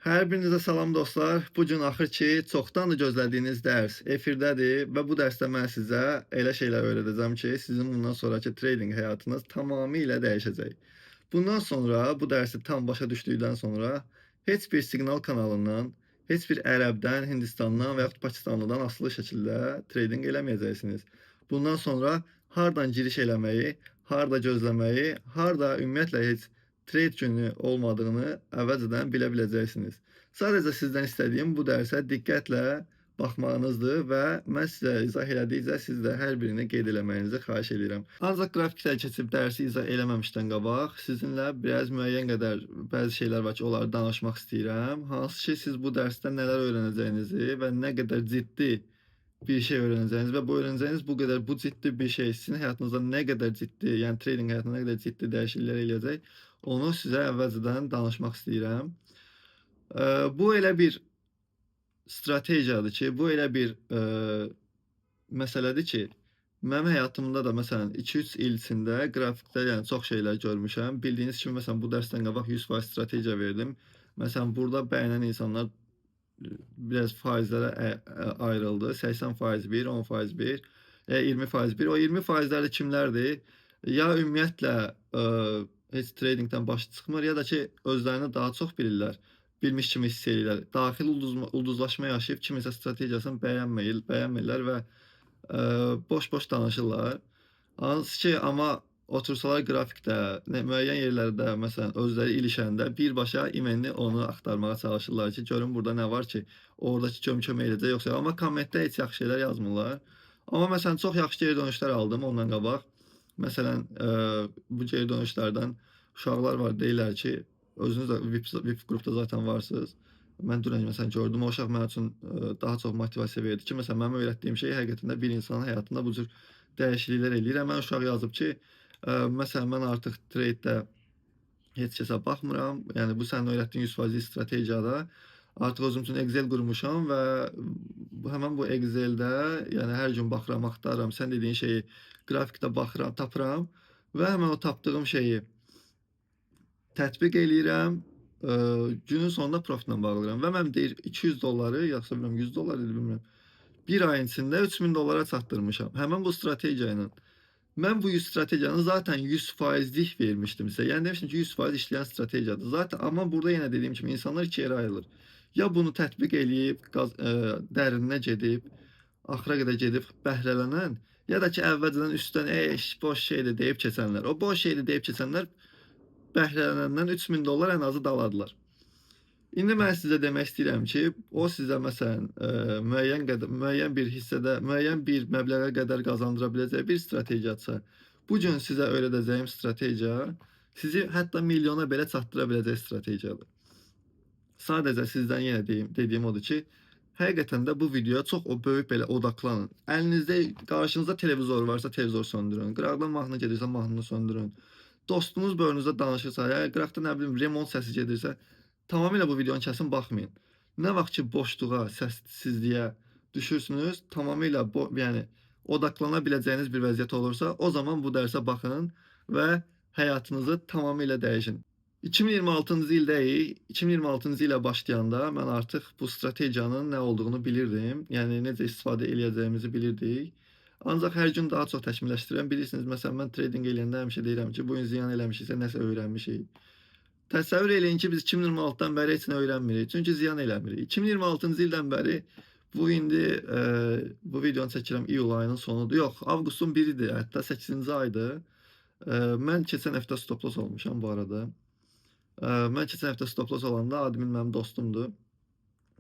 Hər birinizə salam dostlar. Bu gün axır ki, çoxdandır gözlədiyiniz dərs efirdədir və bu dərsdə mən sizə elə şeylər öyrədəcəm ki, sizin bundan sonrakı trading həyatınız tamamilə dəyişəcək. Bundan sonra bu dərsi tam başa düşdükdən sonra heç bir siqnal kanalından, heç bir ərəbdən, Hindistandan və yaxud Pakistanlıdan asılı şəkildə trading eləməyəcəksiniz. Bundan sonra hardan giriş eləməyi, harda gözləməyi, harda ümumiyyətlə heç trade günü olmadığını əvvəlcədən bilə biləcəksiniz. Sadəcə sizdən istədiyim bu dərsə diqqətlə baxmağınızdır və mən sizə izah elədikcə siz də hər birini qeyd eləməyinizi xahiş edirəm. Ancaq qrafikdən keçib dərsi izah eləməmişdən qabaq sizinlə biraz müəyyən qədər bəzi şeylər var ki, onları danışmaq istəyirəm. Hansı ki, siz bu dərsdə nələr öyrənəcəyinizi və nə qədər ciddi bir şey öyrənəcəyiniz və bu öyrənəcəyiniz bu ciddi bir şey sizin həyatınızda nə qədər ciddi, yəni trading həyatında nə qədər ciddi dəyişikliklər eləyəcək, onu sizə əvvəlcədən danışmaq istəyirəm. Bu elə bir strategiyadır ki, bu elə bir məsələdir ki, mənim həyatımda da məsələn 2-3 il içində qrafikdə yəni çox şeylər görmüşəm. Bildiyiniz kimi məsələn bu dərsdən qabaq 100% strategiya verdim. Məsələn burada bəyənən insanlar biraz faizlərə ayrıldı. 80% bir, 10% bir, 20% bir. O 20%lər də kimlərdir? Ya ümumiyyətlə heç tradingdən başı çıxmır, ya da ki özlərini daha çox bilirlər. Bilmiş kimi hiss eləyirlər. Daxili ulduzlaşma yaşayıb kiminsə strategiyasını bəyənmirlər və boş-boş danışırlar. Hansı ki, amma otursalar qrafikdə, müəyyən yerlərdə məsələn özləri ilişəndə birbaşa imenli onu axtarmağa çalışırlar ki, görün burada nə var ki, oradakı kömək edəcək yoxsa. Amma kommentdə heç yaxşı şeylər yazmırlar. Amma məsələn çox yaxşı geri dönüşlər aldım ondan qabaq. Məsələn, bu geri dönüşlərdən uşaqlar var, deyirlər ki, özünüz də VIP qrupda zaten varsınız. Mən dünən məsələn gördüm, o uşaq mənim üçün daha çox motivasiya verdi ki, məsələn mənim öyrətdiyim şey həqiqətən də bir insanın həyatında bu cür dəyişikliklər eləyir. Həmən uşaq yazıb ki, məsələn mən artıq tradedə heç kəsə baxmıram. Yəni bu sənin öyrətdiyin 100% strategiyada artıq özüm üçün Excel qurmuşam və həmən bu Exceldə yəni hər gün baxıram, axtarıram, sən dediyin şeyi qrafikdə baxıram, tapıram və həmən o tapdığım şeyi tətbiq eləyirəm. Günün sonunda profitlə bağlayıram və mən deyir $200 yoxsa bilmirəm $100 idi bilmirəm. Bir ayın içində $3000 çatdırmışam. Həmən bu strategiya ilə. Mən bu 100 strategiyanı zaten 100%lik vermişdim sizə. Yəni demişdim ki 100% işləyən strategiyadır. Zaten amma burada yenə dediyim kimi insanlar ikiyə ayrılır. Ya bunu tətbiq eləyib, dərininə gedib, axıra qədər gedib bəhrələnən, ya da ki əvvəlcədən üstdən boş şeydir deyib keçənlər. O boş şeydir deyib keçənlər bəhrələnəndən $3000 ən azı daladılar. İndi mən sizə demək istəyirəm ki, o sizə məsələn müəyyən bir hissədə, müəyyən bir məbləğə qədər qazandıra biləcək bir strategiyadırsa, bu gün sizə öyrədəcəyim strategiya sizi hətta milyona belə çatdıra biləcək strategiyadır. Sadəcə sizdən yenə dediyim odur ki, həqiqətən də bu videoya çox böyük belə odaqlanın. Əlinizdə, qarşınızda televizor varsa televizor söndürün. Qıraqdan mahnı gedirsə mahnını söndürün. Dostunuz bölünüzdə danışırsa, ya qıraqda nə bilim remont səsi gedirsə, tamamilə bu videonu kəsin baxmayın. Nə vaxt ki boşluğa, səssizliyə düşürsünüz, tamamilə yəni odaqlana biləcəyiniz bir vəziyyət olursa, o zaman bu dərsə baxın və həyatınızı tamamilə dəyişin. 2026-cı ildəyik. 2026-cı ilə başlayanda mən artıq bu strategiyanın nə olduğunu bilirdim. Yəni necə istifadə eləyəcəyimizi bilirdik. Ancaq hər gün daha çox təkmilləşdirirəm. Bilirsiniz, məsələn mən trading eləyəndə həmişə deyirəm ki, bu gün ziyan eləmişiksə nəsə öyrənmişik. Təsəvvür eləyin ki, biz 2026-dan bəri heç nə öyrənmirik. Çünki ziyan eləmirik. 2026-cı ildən bəri bu indi bu videonu çəkirəm iyul ayının sonudur. Yox, avqustun 1-idir, hətta 8-ci aydır. Mən keçən həftə stop loss olmuşam bu arada. Mən keçən həftə stop loss olanda admin mənim dostumdur.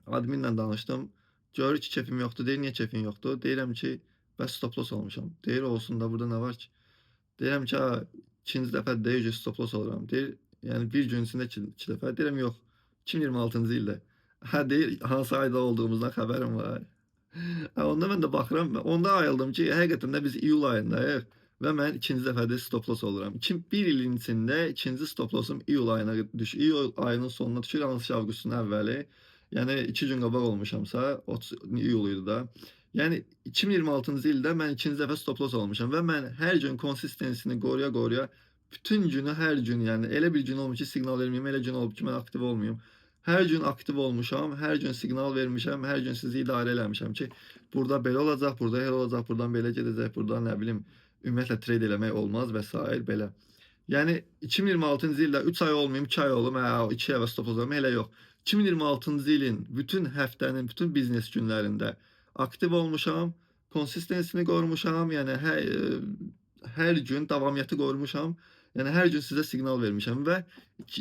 Adminlə danışdım. Görür ki, kefim yoxdur. Deyir, niyə kefin yoxdur? Deyirəm ki, bəs stop loss olmuşam. Deyir, olsun da burada nə var ki? Deyirəm ki, ikinci dəfə deyir ki, stop loss oluram. Deyir, yəni bir gün içində iki dəfə. Deyirəm, yox, 2026-cı ildə. Hə, deyir, hansı ayda olduğumuzdan xəbərim var. Onda mən də baxıram, onda ayıldım ki, həqiqətən də biz iyul ayındayıq və mən ikinci dəfədir stop loss oluram. Bir ilin içində ikinci stop lossum iyul ayının sonuna düşür, hansı ki, avqustun əvvəli. Yəni 2 gün qabaq olmuşamsa, 30 iyul idi da. Yəni 2026-cı ildə mən ikinci dəfə stop loss olmuşam və mən hər gün konsistensini qoruya-qoruya bütün günü hər gün, yəni elə bir gün olmuş ki, siqnal verməyim, elə gün olub ki, mən aktiv olmayım. Hər gün aktiv olmuşam, hər gün siqnal vermişəm, hər gün sizi idarə eləmişəm ki, burada belə olacaq, burada elə olacaq, burdan belə gedəcək, burdan nə bilim, ümumiyyətlə trade eləmək olmaz və sair belə. Yəni 2026-cı ildə 3 ay olmayım, 2 ay olum, 2 həvəs stop olacağam, elə yox. 2026-cı ilin bütün həftənin, bütün biznes günlərində aktiv olmuşam, konsistensini qorumuşam, yəni hər gün davamiyyəti qorumuşam. Yəni hər gün sizə siqnal vermişəm və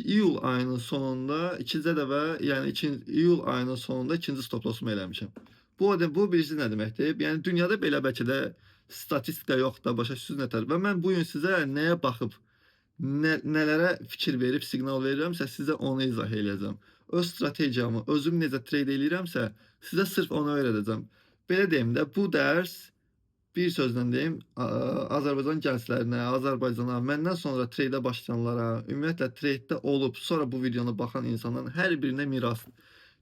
iyul ayının sonunda ikinci dəfə, yəni iyul ayının sonunda ikinci stop lossumu eləmişəm. Bu birisi nə deməkdir? Yəni dünyada belə bəlkə də statistika yoxdur da, başa düşürsüz nətər? Və mən bu gün sizə nəyə baxıb, nələrə fikir verib siqnal verirəmsə, sizə onu izah eləyəcəm. Öz strategiyamı, özüm necə trade eləyirəmsə, sizə sırf onu öyrədəcəm. Belə deyim də, bu dərs bir sözlə deyim, Azərbaycan gənclərinə, Azərbaycana, məndən sonra trade başlayanlara, ümumiyyətlə tradedə olub, sonra bu videonu baxan insanların hər birinə mirasdır.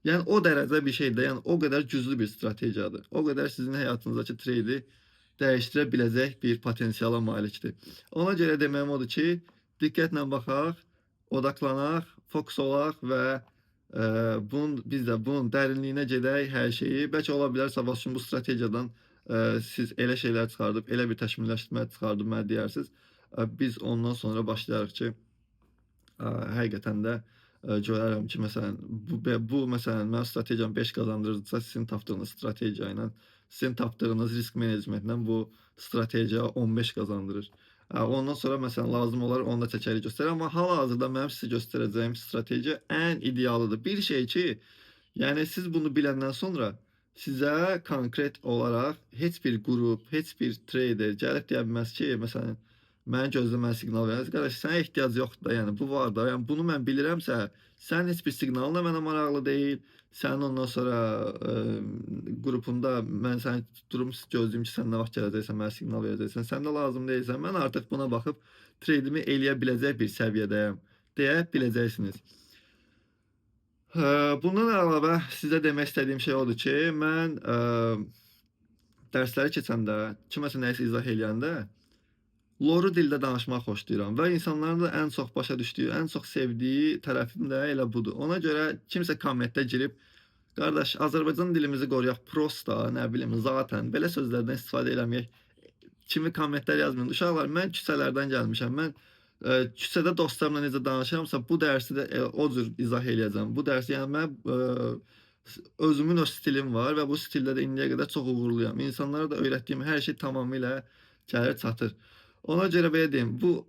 Yəni o dərəcə bir şeydir, yəni o qədər güclü bir strategiyadır. O qədər sizin həyatınızdakı trade'i dəyişdirə biləcək bir potensiala malikdir. Ona görə deməyim odur ki, diqqətlə baxaq, odaqlanaq, fokus olaq və biz də bunun dərinliyinə gedək, hər şeyi. Bəlkə ola bilər sabah üçün bu strategiyadan siz elə şeylər çıxardıb, elə bir təkmilləşdirmə çıxardıb mənə deyərsiniz. Biz ondan sonra başlayarıq ki, həqiqətən də görərəm ki, məsələn, bu məsələn, mənim strategiyam 5 qazandırırsa, sizin tapdığınız strategiya ilə, sizin tapdığınız risk menecmentlə bu strategiya 15 qazandırır. Ondan sonra məsələn, lazım olar onu da çəkərik göstərək. Amma hal-hazırda mənim sizə göstərəcəyim strategiya ən idealıdır. Bir şey ki, yəni siz bunu biləndən sonra sizə konkret olaraq heç bir qrup, heç bir trader gəlib deyə bilməz ki, məsələn, məni gözlə, mən siqnal verəcək. Qardaş, sənə ehtiyac yoxdur da, yəni bu var da. Yəni bunu mən bilirəmsə, sənin heç bir siqnalın da mənə maraqlı deyil. Sənin ondan sonra qrupunda mən səni durum gözləyim ki, sən nə vaxt gələcəksən, mənə siqnal verəcəksən. Sən də lazım deyilsən. Mən artıq buna baxıb trade'imi eləyə biləcək bir səviyyədəyəm deyə biləcəksiniz. Bundan əlavə sizə demək istədiyim şey odur ki, mən dərsləri keçəndə, kiməsə nəyisə izah eləyəndə loru dildə danışmaq xoşlayıram və insanların da ən çox başa düşdüyü, ən çox sevdiyi tərəfim də elə budur. Ona görə kimsə kommentdə girib, qardaş, Azərbaycan dilimizi qoruyaq, prosta, nə bilim, zaten belə sözlərdən istifadə eləməyək kimi kommentlər yazmayın. Uşaqlar, mən küçələrdən gəlmişəm. Mən küçədə dostlarımla necə danışıramsa, bu dərsi də o cür izah eləyəcəm. Bu dərs, yəni mən özümün öz stilim var və bu stildə də indiyə qədər çox uğurluyam. İnsanlara da öyrətdiyim hər şey tamamilə gəlir çatır. Ona görə belə deyim, bu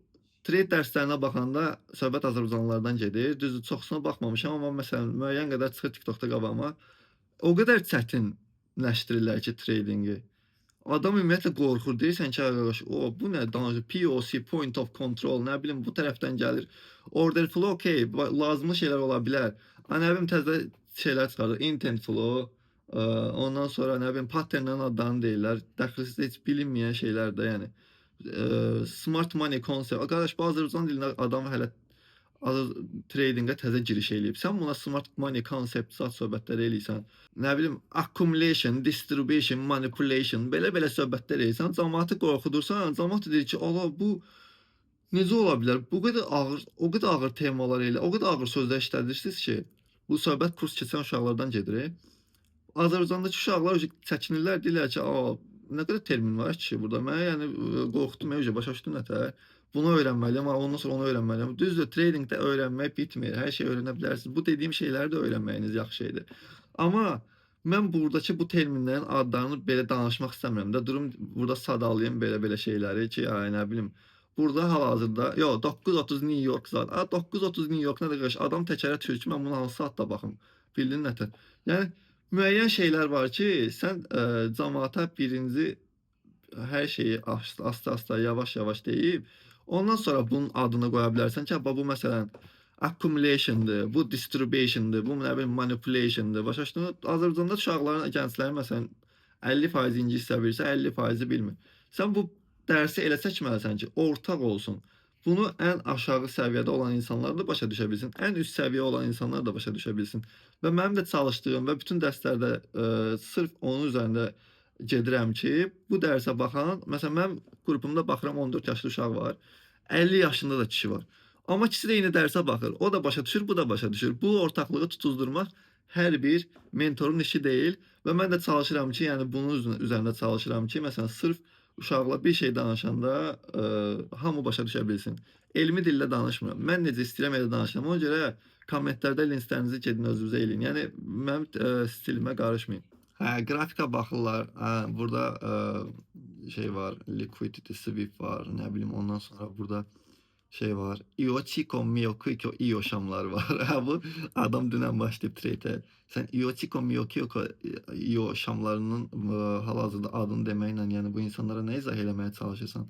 trade dərslərinə baxanda söhbət azərbaycanlılardan gedir. Düzdür, çoxsuna baxmamışam, amma məsələn müəyyən qədər çıxır TikTokda qabağıma. O qədər çətinləşdirirlər ki, tradinqi. Adam ümumiyyətlə qorxur. Deyirsən ki, qardaş, bu nə danışır? POC, point of control, nə bilim, bu tərəfdən gəlir. Order flow, okey, lazımlı şeylər ola bilər. Nə bilim, təzə şeylər çıxarır. Intent flow, ondan sonra nə bilim, patternlərin adlarını deyirlər. Dəxilsiz heç bilinməyən şeylər də, yəni. Smart money concept. Qardaş, bu Azərbaycan dilində adam hələ tradingə təzə giriş eləyib. Sən buna smart money concept zat söhbətləri eləyirsən. Nə bilim, accumulation, distribution, manipulation, belə-belə söhbətlər eləyirsən. Cəmaatı qorxudursan, cəmaat deyir ki, "Allah, bu necə ola bilər? Bu qədər ağır, o qədər ağır temalar elə, o qədər ağır sözlər işlədirsiniz ki, bu söhbət kurs keçən uşaqlardan gedir. Azərbaycandakı uşaqlar çəkinirlər, deyirlər ki, nə qədər termin var ki burada. Mənə yəni qorxdu, mən başa düşdüm nətər. Bunu öyrənməliyəm, ondan sonra onu öyrənməliyəm. Düzdür, tradingdə öyrənmək bitmir. Hər şey öyrənə bilərsiniz. Bu dediyim şeyləri də öyrənməyiniz yaxşı şeydir. Amma mən buradakı bu terminlərin adlarını belə danışmaq istəmirəm də. Durum burada sadalayım belə-belə şeyləri ki, nə bilim, burada hal-hazırda, 9:30 New York saat. 9:30 New York nədir qardaş? Adam təkərə düşür ki, mən buna hansı saatda baxım? Bildin nətər? Yəni müəyyən şeylər var ki, sən cəmaata birinci hər şeyi asta-asta, yavaş-yavaş deyib, ondan sonra bunun adını qoya bilərsən ki, bu məsələn accumulation'dır, bu distribution'dır, bu nə bilim manipulation'dır. Başa düşdün? Azərbaycanda uşaqların, gənclərin məsələn 50% ingilis bilirsə, 50% bilmir. Sən bu dərsi elə çəkməlisən ki, ortaq olsun. Bunu ən aşağı səviyyədə olan insanlar da başa düşə bilsin, ən üst səviyyə olan insanlar da başa düşə bilsin. Və mənim də çalışdığım və bütün dərslərdə sırf onun üzərində gedirəm ki, bu dərsə baxan, məsələn, mənim qrupumda baxıram 14 yaşlı uşaq var, 50 yaşında da kişi var. Amma ikisi də eyni dərsə baxır. O da başa düşür, bu da başa düşür. Bu ortaqlığı tutuzdurmaq hər bir mentorun işi deyil və mən də çalışıram ki, yəni bunun üzərində çalışıram ki, məsələn, sırf uşaqla bir şey danışanda, hamı başa düşə bilsin. Elmi dillə danışmıram. Mən necə istəyirəm elə danışıram. Ona görə kommentlərdə linklərinizi gedin özünüzə eləyin. Yəni mənim, stilimə qarışmayın. Hə, qrafika baxırlar. Hə, burada, şey var, liquidity sweep var, nə bilim, ondan sonra burada şey var. Io Chico Mio Kiko Io şamlar var. Ha, bu adam dünən başlayıb trade'e. Sən Io Chico Mio Kiko Io şamlarının hal-hazırda adını deməklə, yəni bu insanlara nə izah eləməyə çalışırsan?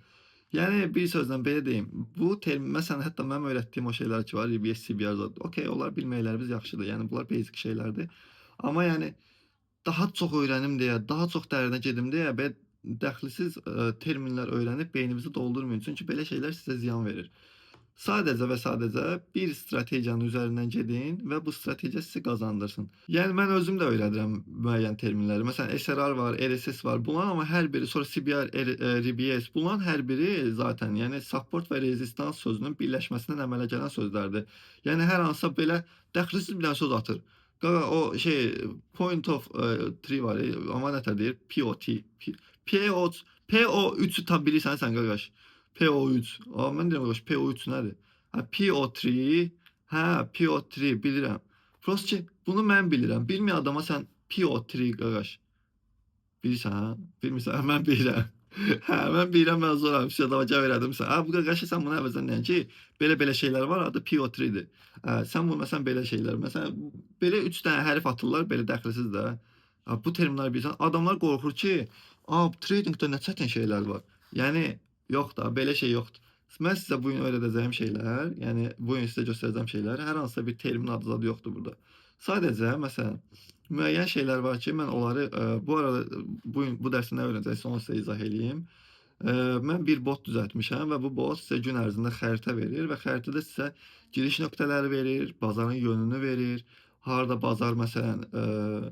Yəni bir sözlə belə deyim, bu term məsələn hətta mənim öyrətdiyim o şeylər ki var, EBS, CBR, okey, onlar bilməklərimiz yaxşıdır. Yəni bunlar basic şeylərdir. Amma yəni daha çox öyrənim deyə, daha çox dərinə gedim deyə belə dəxlisiz terminlər öyrənib beynimizi doldurmayın. Çünki belə şeylər sizə ziyan verir. Sadəcə və sadəcə bir strategiyanın üzərindən gedin və bu strategiya sizi qazandırsın. Yəni mən özüm də öyrədirəm müəyyən terminləri. Məsələn, SRR var, RSS var. Bunların amma hər biri, sonra CBR, RBS, bunların hər biri zaten yəni support və rezistans sözünün birləşməsindən əmələ gələn sözlərdir. Yəni hər hansısa belə dəxilsiz bir dənə söz atır. Qaqa o şey point of tree var, amma nətər deyir? POT. PO3-ü tab bilirsən sən qaqaş. PO3. Aa, mən deyirəm qardaş PO3 nədir? Hə, PO3. Hə, PO3 bilirəm. Prosta ki, bunu mən bilirəm. Bilməyən adama sən PO3 qardaş. Bilirsən, hə? Bilmirsən, hə, mən bilirəm. Hə, mən bilirəm, mən zoram. Şey adama cavab verədimsə. Hə, bu qardaş sən bunu əvəzdən deyən ki, belə-belə şeylər var, adı PO3-dir. Hə, sən bunu məsələn belə şeylər, məsələn belə 3 dənə hərf atırlar, belə dəxilsiz də. Hə, bu terminləri bilirsən. Adamlar qorxur ki, tradingdə nə çətin şeylər var. Yəni yox da, belə şey yoxdur. Mən sizə bu gün öyrədəcəyim şeylər, yəni bu gün sizə göstərəcəyim şeylər, hər hansısa bir termin adı zadı yoxdur burada. Sadəcə məsələn müəyyən şeylər var ki, mən onları bu arada bu dərsin nə öyrənəcəksiniz, onu sizə izah eləyim. Mən bir bot düzəltmişəm və bu bot sizə gün ərzində xəritə verir və xəritədə sizə giriş nöqtələri verir, bazarın yönünü verir. Harda bazar məsələn,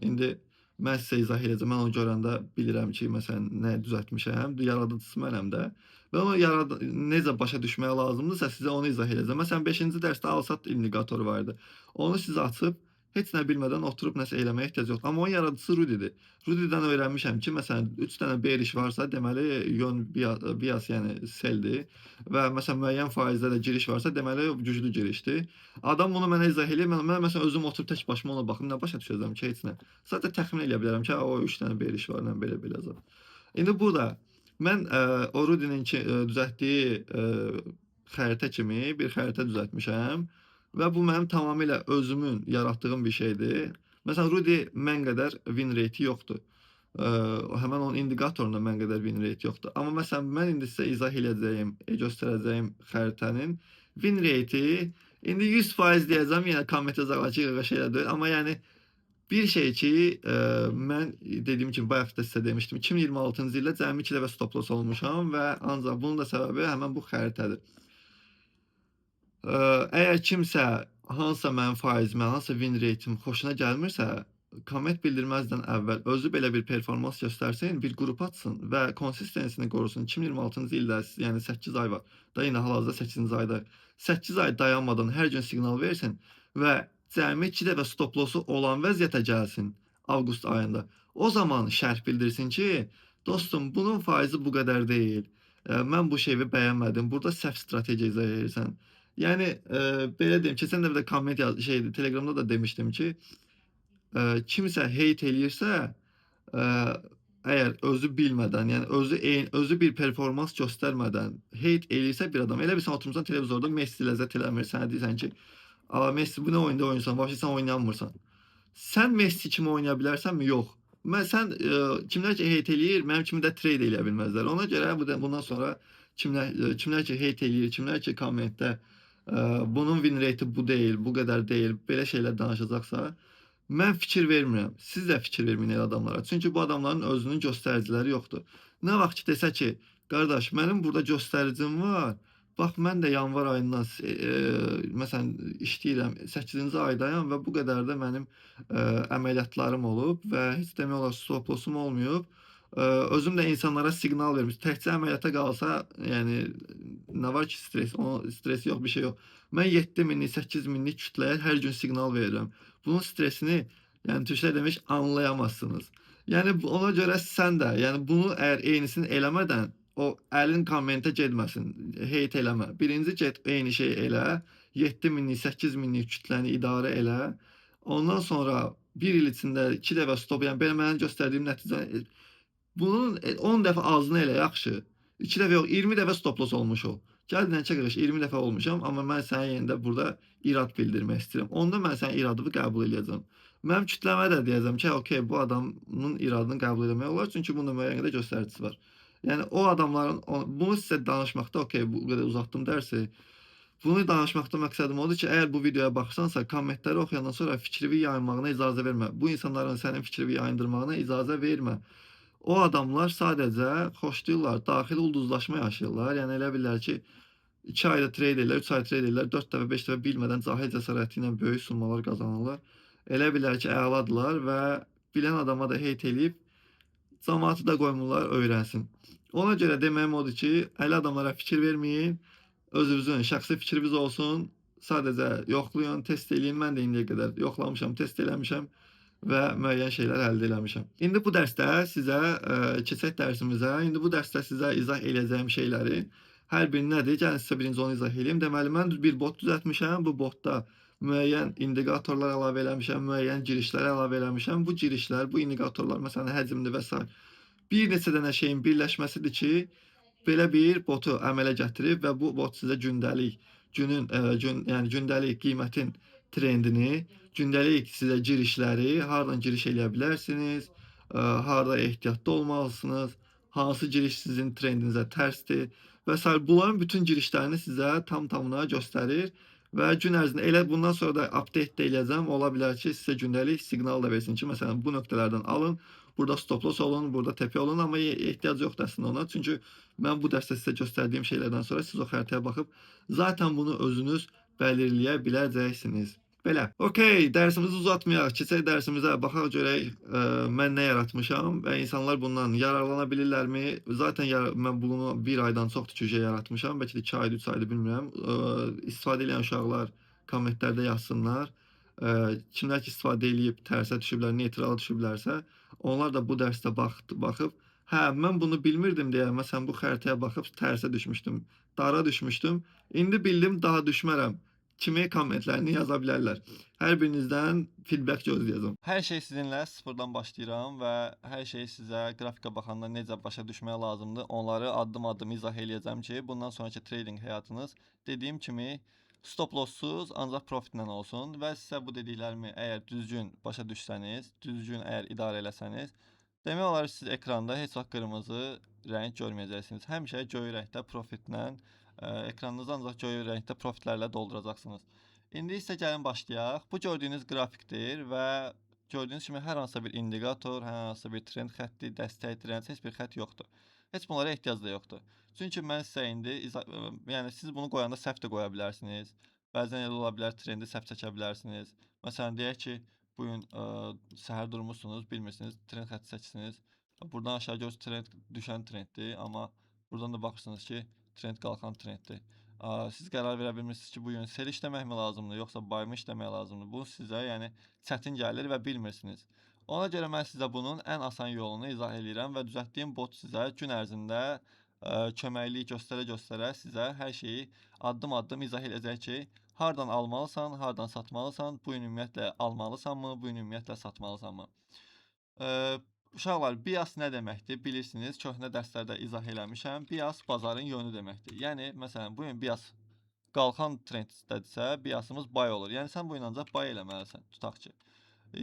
indi mən sizə izah edəcəm. Mən onu görəndə bilirəm ki, məsələn, nə düzəltmişəm. Yaradıcısı mənəm də. Və onu necə başa düşmək lazımdırsa sizə onu izah edəcəm. Məsələn, 5-ci dərsdə al-sat indikatoru var idi. Onu siz açıb heç nə bilmədən oturub nəsə eləməyə ehtiyac yoxdur. Amma onun yaradıcısı Rudidir. Rudidən öyrənmişəm ki, məsələn, 3 dənə bearish varsa, deməli yön bias, yəni selldir və məsələn müəyyən faizdə də giriş varsa, deməli güclü girişdir. Adam bunu mənə izah eləyir. Mən məsələn özüm oturub tək başıma ona baxım, nə başa düşəcəm ki, heç nə. Sadəcə təxmin eləyə bilərəm ki, o 3 dənə bearish var, belə zad. İndi burada mən o Rudinin düzəltdiyi xəritə kimi bir xəritə düzəltmişəm. Və bu mənim tamamilə özümün yaratdığım bir şeydir. Məsələn, Rudi mən qədər win rate yoxdur. Həmən onun indikatorunda mən qədər win rate yoxdur. Amma məsələn, mən indi sizə izah eləyəcəyim, göstərəcəyim xəritənin win rate'i indi 100% deyəcəm, yenə komment yazarlar ki, şeylər deyil. Amma yəni bir şey ki, mən dediyim kimi bayaq da sizə demişdim, 2026-cı ildə cəmi 2 dəfə stop loss olmuşam və ancaq bunun da səbəbi həmən bu xəritədir. Əgər kimsə hansısa mənim faizimə, hansısa win rate'im xoşuna gəlmirsə, komment bildirməzdən əvvəl özü belə bir performans göstərsin, bir qrup açsın və konsistensini qorusun. 2026-cı ildə, yəni 8 ay var. Da yenə hal-hazırda 8-ci ayda. 8 ay dayanmadan hər gün siqnal versin və cəmi 2 dəfə stop lossu olan vəziyyətə gəlsin avqust ayında. O zaman şərh bildirsin ki, dostum, bunun faizi bu qədər deyil. Mən bu şeyi bəyənmədim. Burada səhv strategiya izah edirsən. Yəni belə deyim, keçən dəfə də komment Telegramda da demişdim ki, kimsə hate eləyirsə, əgər özü bilmədən, yəni özü bir performans göstərmədən hate eləyirsə bir adam, elə bilsən oturmusan televizorda Messi ləzzət eləmir, sənə deyirsən ki, Messi bu nə oyunda oynayırsan, vəbsə sən oynayamırsan. Sən Messi kimi oynaya bilərsənmi? Yox. Sən kimlər ki hate eləyir, mənim kimi də trade eləyə bilməzlər. Ona görə bundan sonra kimlər ki hate eləyir, kimlər ki kommentdə bunun win rate'i bu deyil, bu qədər deyil, belə şeylər danışacaqsa, mən fikir vermirəm. Siz də fikir verməyin elə adamlara. Çünki bu adamların özünün göstəriciləri yoxdur. Nə vaxt ki desə ki, qardaş, mənim burada göstəricim var. Bax, mən də yanvar ayından məsələn işləyirəm, 8-ci aydayam və bu qədər də mənim əməliyyatlarım olub və heç demək olar stop lossum olmayıb. Özüm də insanlara siqnal vermiş. Təkcə əməliyyata qalsa, yəni nə var ki stres, o stres yox, bir şey yox. Mən 7 minlik, 8 minlik kütləyə hər gün siqnal verirəm. Bunun stresini, yəni türkcə demiş, anlayamazsınız. Yəni ona görə sən də, yəni bunu əgər eynisini eləmədən o əlin kommentə getməsin, heyt eləmə. Birinci get eyni şey elə, 7 minlik, 8 minlik kütləni idarə elə. Ondan sonra bir il içində 2 dəfə stop, yəni belə mənim göstərdiyim nəticə bunun 10 dəfə azını elə yaxşı. 2 dəfə yox, 20 dəfə stop loss olmuş ol. Gəl dinə çəkiliş 20 dəfə olmuşam, amma mən sənə yenə də burada irad bildirmək istəyirəm. Onda mən sənin iradını qəbul eləyəcəm. Mənim kütləmə də deyəcəm ki, okey, bu adamın iradını qəbul etmək olar, çünki bunda müəyyən qədər göstəricisi var. Yəni o adamların bunu sizə danışmaqda, okey, bu qədər uzatdım dərsi. Bunu danışmaqda məqsədim odur ki, əgər bu videoya baxsansa, kommentləri oxuyandan sonra fikrini yayılmağına icazə vermə. Bu insanların sənin fikrini yayındırmağına icazə vermə. O adamlar sadəcə xoşlayırlar, daxili ulduzlaşma yaşayırlar. Yəni elə bilirlər ki, 2 ayda trade edirlər, 3 ayda trade edirlər, 4 dəfə, 5 dəfə bilmədən cahil cəsarəti ilə böyük summalar qazanırlar. Elə bilirlər ki, əladılar və bilən adama da heyt eləyib cəmaatı da qoymurlar öyrənsin. Ona görə deməyim odur ki, elə adamlara fikir verməyin, özünüzün şəxsi fikriniz olsun, sadəcə yoxlayın, test eləyin. Mən də indiyə qədər yoxlamışam, test eləmişəm və müəyyən şeylər əldə eləmişəm. İndi bu dərsdə sizə, keçək dərsimizə. İndi bu dərsdə sizə izah eləyəcəyim şeyləri hər biri nədir? Gəlin sizə birinci onu izah eləyim. Deməli, mən bir bot düzəltmişəm. Bu botda müəyyən indikatorlar əlavə eləmişəm, müəyyən girişlər əlavə eləmişəm. Bu girişlər, bu indikatorlar, məsələn, həcmli və s. bir neçə dənə şeyin birləşməsidir ki, belə bir botu əmələ gətirib və bu bot sizə gündəlik, yəni gündəlik qiymətin trendini, gündəlik sizə girişləri, hardan giriş eləyə bilərsiniz, harda ehtiyatlı olmalısınız, hansı giriş sizin trendinizə tərsdir və s. Bunların bütün girişlərini sizə tam-tamına göstərir və gün ərzində elə bundan sonra da update də eləyəcəm. Ola bilər ki, sizə gündəlik siqnal da versin ki, məsələn, bu nöqtələrdən alın, burada stop loss olun, burada təpə olun, amma ehtiyac yoxdur əslində ona. Çünki mən bu dərsdə sizə göstərdiyim şeylərdən sonra siz o xəritəyə baxıb zaten bunu özünüz belirləyə biləcəksiniz. Belə. Okay, dərsimizi uzatmayaq. Keçək dərsimizə. Baxaq görək mən nə yaratmışam və insanlar bundan yararlana bilirlərmi? Zaten mən bunu 1 aydan çoxdur ki, yaratmışam. Bəlkə də 2 aydır, 3 aydır, bilmirəm. İstifadə edən uşaqlar kommentlərdə yazsınlar. Kimlər ki, istifadə eləyib tərsə düşüblər, neytrala düşüblərsə, onlar da bu dərsdə baxıb, hə, mən bunu bilmirdim deyə, məsələn, bu xəritəyə baxıb tərsə düşmüşdüm, dara düşmüşdüm. İndi bildim, daha düşmərəm kimi kommentlərini yaza bilərlər. Hər birinizdən feedback gözləyəcəm. Hər şey sizinlə sıfırdan başlayıram və hər şey sizə qrafika baxanda necə başa düşmək lazımdır, onları addım-addım izah eləyəcəm ki, bundan sonraki trading həyatınız dediyim kimi stop lossuz, ancaq profitlə olsun və sizə bu dediklərimi əgər düzgün başa düşsəniz, düzgün əgər idarə eləsəniz, demək olar siz ekranda heç vaxt qırmızı rəng görməyəcəksiniz. Həmişə göy rəngdə profitlə ekranınızı ancaq göy rəngdə profitlərlə dolduracaqsınız. İndi isə gəlin başlayaq. Bu gördüyünüz qrafikdir və gördüyünüz kimi hər hansısa bir indikator, hər hansısa bir trend xətti, dəstək, dirənç, heç bir xətt yoxdur. Heç bunlara ehtiyac da yoxdur. Çünki mən sizə indi, yəni siz bunu qoyanda səhv də qoya bilərsiniz. Bəzən elə ola bilər trendi səhv çəkə bilərsiniz. Məsələn, deyək ki, bugün səhər durmuşsunuz, bilmirsiniz, trend xətti çəksiniz. Buradan aşağı görürsünüz, trend düşən trenddir, amma buradan da baxırsınız ki, trend qalxan trenddir. Siz qərar verə bilmirsiniz ki, bu gün sell işləməkmi lazımdır, yoxsa buy-mı işləmək lazımdır. Bu sizə yəni çətin gəlir və bilmirsiniz. Ona görə mən sizə bunun ən asan yolunu izah edirəm və düzəltdiyim bot sizə gün ərzində köməklik göstərə-göstərə sizə hər şeyi addım-addım izah edəcək ki, hardan almalısan, hardan satmalısan, bu gün ümumiyyətlə almalısanmı, bu gün ümumiyyətlə satmalısanmı. Uşaqlar, bias nə deməkdir? Bilirsiniz, köhnə dərslərdə izah eləmişəm. Bias bazarın yönü deməkdir. Yəni, məsələn, bu gün bias qalxan trenddədirsə, biasımız buy olur. Yəni, sən bu gün ancaq buy eləməlisən, tutaq ki.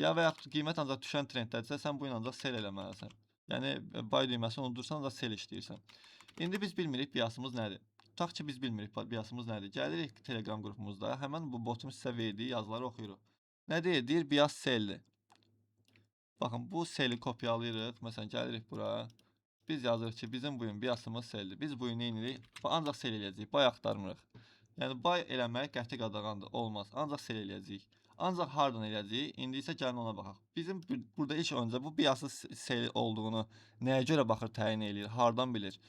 Ya və yaxud qiymət ancaq düşən trenddədirsə, sən bu gün ancaq sell eləməlisən. Yəni, buy düyməsini unudursan, ancaq sell işləyirsən. İndi biz bilmirik biasımız nədir. Tutaq ki, biz bilmirik biasımız nədir. Gəlirik Telegram qrupumuzda, həmən bu botun sizə verdiyi yazıları oxuyuruq. Nə deyir? Deyir, bias selldir. Baxın, bu seli kopyalayırıq. Məsələn, gəlirik bura. Biz yazırıq ki, bizim bu gün biasımız seldir. Biz bu gün neyinirik? Ancaq sel eləyəcəyik, buy axtarmırıq. Yəni, buy eləmək qəti qadağandır, olmaz. Ancaq sel eləyəcəyik. Ancaq hardan eləyəcəyik? İndi isə gəlin ona baxaq. Bizim burada ilk öncə bu biasın sel olduğunu nəyə görə baxır, təyin eləyir, hardan bilir?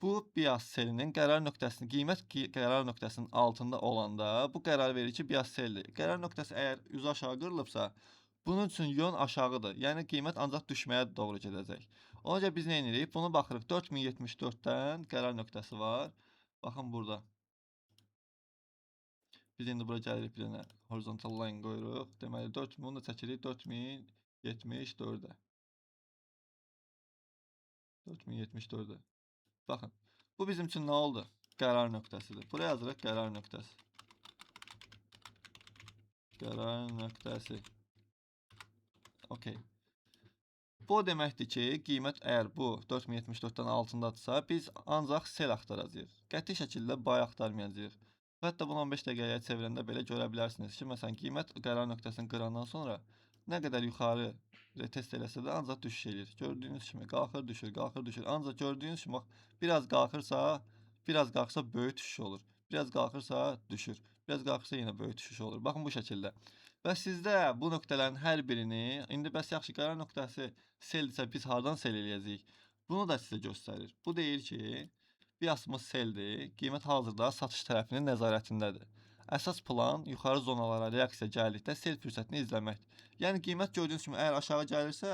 Bu bias selinin qərar nöqtəsinin, qiymət qərar nöqtəsinin altında olanda bu qərar verir ki, bias seldir. Qərar nöqtəsi əgər üzü aşağı qırılıbsa, bunun üçün yön aşağıdır. Yəni qiymət ancaq düşməyə doğru gedəcək. Ona görə biz nə edirik? Bunu baxırıq. 4074-dən qərar nöqtəsi var. Baxın burada. Biz indi bura gəlirik bir dənə horizontal line qoyuruq. Deməli 4000 bunu da çəkirik 4074-ə. 4074-ə. Baxın. Bu bizim üçün nə oldu? Qərar nöqtəsidir. Buraya yazırıq qərar nöqtəsi. Qərar nöqtəsi. Okay. Bu o deməkdir ki, qiymət əgər bu 4074-dən altındadırsa, biz ancaq sel axtaracağıq. Qəti şəkildə buy axtarmayacağıq. Hətta bunu 15 dəqiqəyə çevirəndə belə görə bilərsiniz ki, məsələn, qiymət qərar nöqtəsini qırandan sonra nə qədər yuxarı test eləsə də ancaq düşüş eləyir. Gördüyünüz kimi qalxır, düşür, qalxır, düşür. Ancaq gördüyünüz kimi bax, biraz qalxırsa böyük düşüş olur. Biraz qalxırsa düşür. Biraz qalxırsa yenə böyük düşüş olur. Baxın bu şəkildə. Və sizdə bu nöqtələrin hər birini, indi bəs yaxşı qərar nöqtəsi seldirsə biz hardan sel eləyəcəyik? Bunu da sizə göstərir. Bu deyir ki, biasımız seldir, qiymət hazırda satış tərəfinin nəzarətindədir. Əsas plan yuxarı zonalara reaksiya gəldikdə sel fürsətini izləməkdir. Yəni qiymət gördüyünüz kimi əgər aşağı gəlirsə,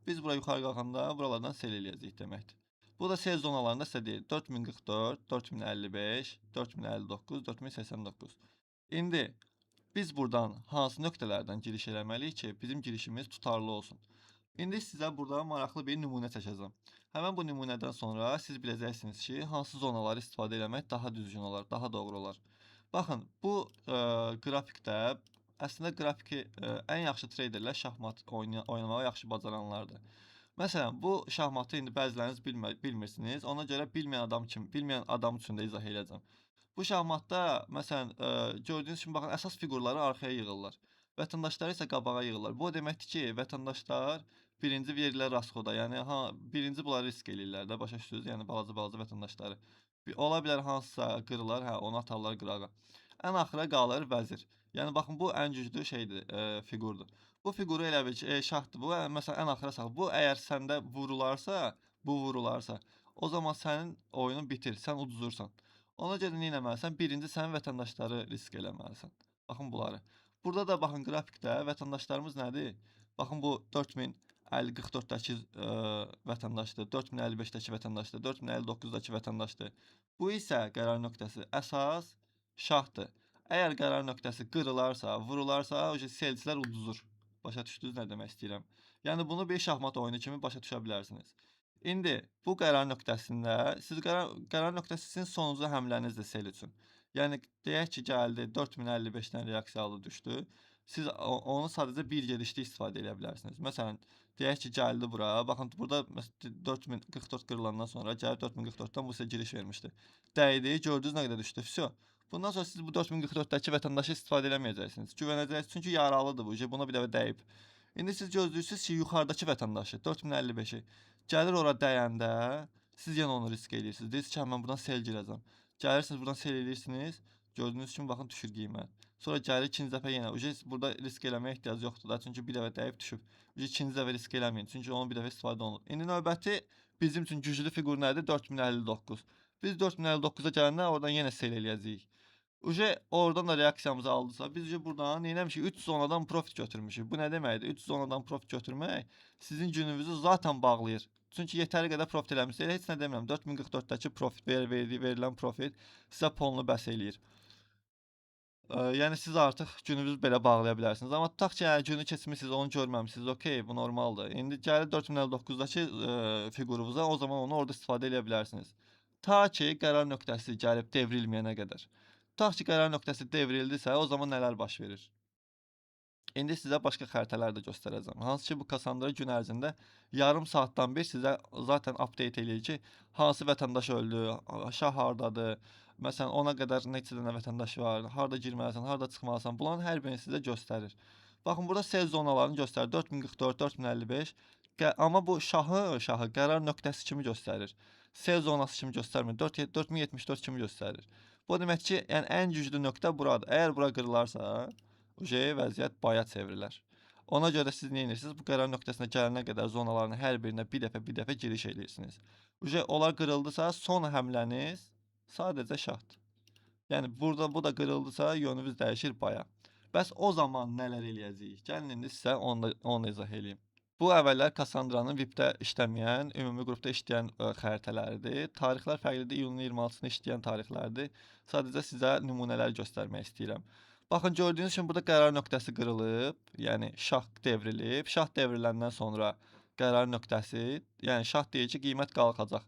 biz bura yuxarı qalxanda buralardan sel eləyəcəyik deməkdir. Bu da sel zonalarında sizə deyir 4044, 4055, 4059, 4089. İndi biz buradan hansı nöqtələrdən giriş eləməliyik ki, bizim girişimiz tutarlı olsun? İndi sizə burada maraqlı bir nümunə çəkəcəm. Həmən bu nümunədən sonra siz biləcəksiniz ki, hansı zonaları istifadə eləmək daha düzgün olar, daha doğru olar. Baxın, bu qrafikdə əslində qrafiki ən yaxşı treyderlər şahmat oynamağı yaxşı bacaranlardır. Məsələn, bu şahmatı indi bəziləriniz bilmirsiniz. Ona görə bilməyən adam üçün də izah edəcəm. Bu şahmatda məsələn gördüyünüz kimi baxın əsas fiqurları arxaya yığırlar. Vətəndaşları isə qabağa yığırlar. Bu o deməkdir ki, vətəndaşlar birinci verirlər rasxoda. Yəni birinci bunları risk eləyirlər də, başa düşdünüz? Yəni balaca vətəndaşları. Ola bilər hansısa qırılar, onu atarlar qırağa. Ən axıra qalır vəzir. Yəni baxın bu ən güclü şeydir, fiqurdur. Bu fiquru elə bil ki, şahdır bu. Məsələn ən axıra sal. Bu əgər səndə vurularsa, o zaman sənin oyunun bitir, sən uduzursan. Ona görə nə etməlisən? Birinci sən vətəndaşları risk eləməlisən. Baxın bunları. Burada da baxın qrafikdə vətəndaşlarımız nədir? Baxın bu 4044-dəki vətəndaşdır, 4055-dəki vətəndaşdır, 4059-dakı vətəndaşdır. Bu isə qərar nöqtəsi əsas şahdır. Əgər qərar nöqtəsi qırılarsa, vurularsa, o selçilər uduzur. Başa düşdünüz nə demək istəyirəm? Yəni bunu bir şahmat oyunu kimi başa düşə bilərsiniz. İndi bu qərar nöqtəsində siz qərar nöqtəsi sizin sonuncu həmlənizdir sel üçün. Yəni deyək ki, gəldi 4055-dən reaksiyalı düşdü. Siz onu sadəcə bir gedişdə istifadə edə bilərsiniz. Məsələn, deyək ki, gəldi bura. Baxın, burada 4044 qırılandan sonra gəlib 4044-dən bu sizə giriş vermişdi. Dəydi, gördünüz nə qədər düşdü. Vəsə. Bundan sonra siz bu 4044-dəki vətəndaşı istifadə eləməyəcəksiniz. Güvənəcəksiniz, çünki yaralıdır bu. Buna bir dəfə dəyib. İndi siz gözləyirsiniz ki, yuxarıdakı vətəndaşı 4055-i gəlir ora dəyəndə siz yenə onu risk edirsiniz. Deyirsiniz ki, mən buradan sel girəcəm. Gəlirsiniz buradan sel edirsiniz. Gördüyünüz kimi baxın düşür qiymət. Sonra gəlir ikinci dəfə yenə. Burada risk eləməyə ehtiyac yoxdur da. Çünki bir dəfə dəyib düşüb. İkinci dəfə risk eləməyin. Çünki onu bir dəfə istifadə olunur. İndi növbəti bizim üçün güclü fiqur nədir? 4059. Biz 4059-a gələndə oradan yenə sel eləyəcəyik. Oradan da reaksiyamızı aldısa, biz buradan neyləmişik? 3 zonadan profit götürmüşük. Bu nə deməkdir? 3 zonadan profit götürmək sizin gününüzü zaten bağlayır. Çünki yetəri qədər profit eləmişsiniz. Heç nə demirəm. 4044-dəki profit verilən profit sizə polunu bəs eləyir. Yəni siz artıq gününüzü belə bağlaya bilərsiniz. Amma tutaq ki, günü keçmisiniz, onu görməmisiniz. Okey, bu normaldır. İndi gəlir 4059-dakı fiqurunuza, o zaman onu orada istifadə edə bilərsiniz. Ta ki, qərar nöqtəsi gəlib devrilməyənə qədər. Tutaq ki, qərar nöqtəsi devrildisə, o zaman nələr baş verir? İndi sizə başqa xəritələr də göstərəcəm. Hansı ki, bu Cassandra gün ərzində yarım saatdan bir sizə zaten update eləyir ki, hansı vətəndaş öldü, şah hardadır, məsələn, ona qədər neçə dənə vətəndaş var, harda girməlisən, harda çıxmalısan, bunların hər birini sizə göstərir. Baxın, burada sel zonalarını göstərir, 4044, 4055, amma bu şahı qərar nöqtəsi kimi göstərir. Sel zonası kimi göstərmir, 4074 kimi göstərir. Bu demək ki, yəni ən güclü nöqtə buradır. Əgər bura qırılarsa, vəziyyət baya çevrilər. Ona görə siz nə edirsiniz? Bu qərar nöqtəsinə gələnə qədər zonaların hər birinə bir dəfə giriş edirsiniz. Onlar qırıldısa, son həmləniz sadəcə şahdır. Yəni burada bu da qırıldısa, yönümüz dəyişir baya. Bəs o zaman nələr eləyəcəyik? Gəlin indi sizə onu izah eləyim. Bu əvvəllər Cassandra-nın VIP-də işləməyən, ümumi qrupda işləyən xəritələridir. Tarixlər fərqlidir. İyunun 26-sında işləyən tarixlərdir. Sadəcə sizə nümunələr göstərmək istəyirəm. Baxın, gördüyünüz kimi burada qərar nöqtəsi qırılıb, yəni şah devrilib. Şah devriləndən sonra qərar nöqtəsi, yəni şah deyir ki, qiymət qalxacaq.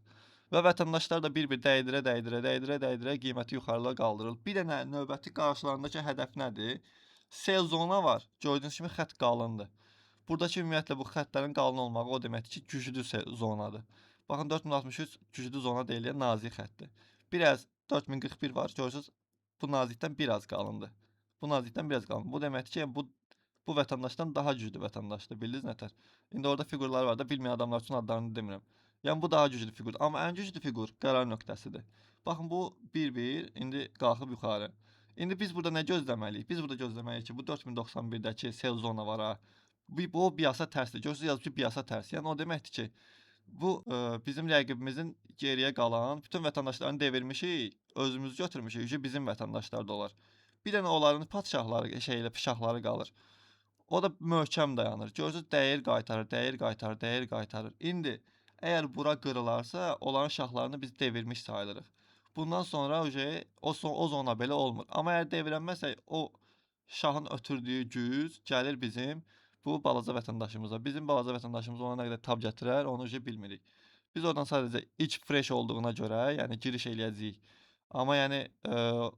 Və vətəndaşlar da bir-bir dəydirə qiyməti yuxarılara qaldırılır. Bir dənə növbəti qarşılarındakı hədəf nədir? Sell zona var. Gördüyünüz kimi xətt qalındır. Buradakı ümumiyyətlə bu xəttlərin qalın olmağı o deməkdir ki, güclü zonadır. Baxın, 4063 güclü zona deyil, nazik xəttdir. Biraz 4041 var. Görürsünüz, bu nazikdən biraz qalındır. Bu nazikdən biraz qalındır. Bu deməkdir ki, bu vətəndaşdan daha güclü vətəndaşdır. Bildiniz nətər? İndi orada fiqurlar var da, bilməyən adamlar üçün adlarını demirəm. Yəni bu daha güclü fiqurdur. Amma ən güclü fiqur qərar nöqtəsidir. Baxın, bu 1-1, indi qalxıb yuxarı. İndi biz burada nə gözləməliyik? Biz burada gözləməliyik ki, bu 4091-dəki sell zona var ha. Bu biasa tərsdir. Görürsünüz, yazıb ki, biasa tərs. Yəni o deməkdir ki, bu bizim rəqibimizin geriyə qalan bütün vətəndaşlarını devirmişik, özümüz götürmüşük ki, bizim vətəndaşlar da olar. Bir dənə onların padşahları, şahları qalır. O da möhkəm dayanır. Görürsünüz, dəyər qaytarır. İndi əgər bura qırılarsa, onların şahlarını biz devirmiş sayılırıq. Bundan sonra o zona belə olmur. Amma əgər devirənməsək, o şahın ötürdüyü güc gəlir bizim bu balaca vətəndaşımıza. Bizim balaca vətəndaşımız ona nə qədər tab gətirər, onu bilmirik. Biz oradan sadəcə ilk fresh olduğuna görə, yəni giriş eləyəcəyik. Amma yəni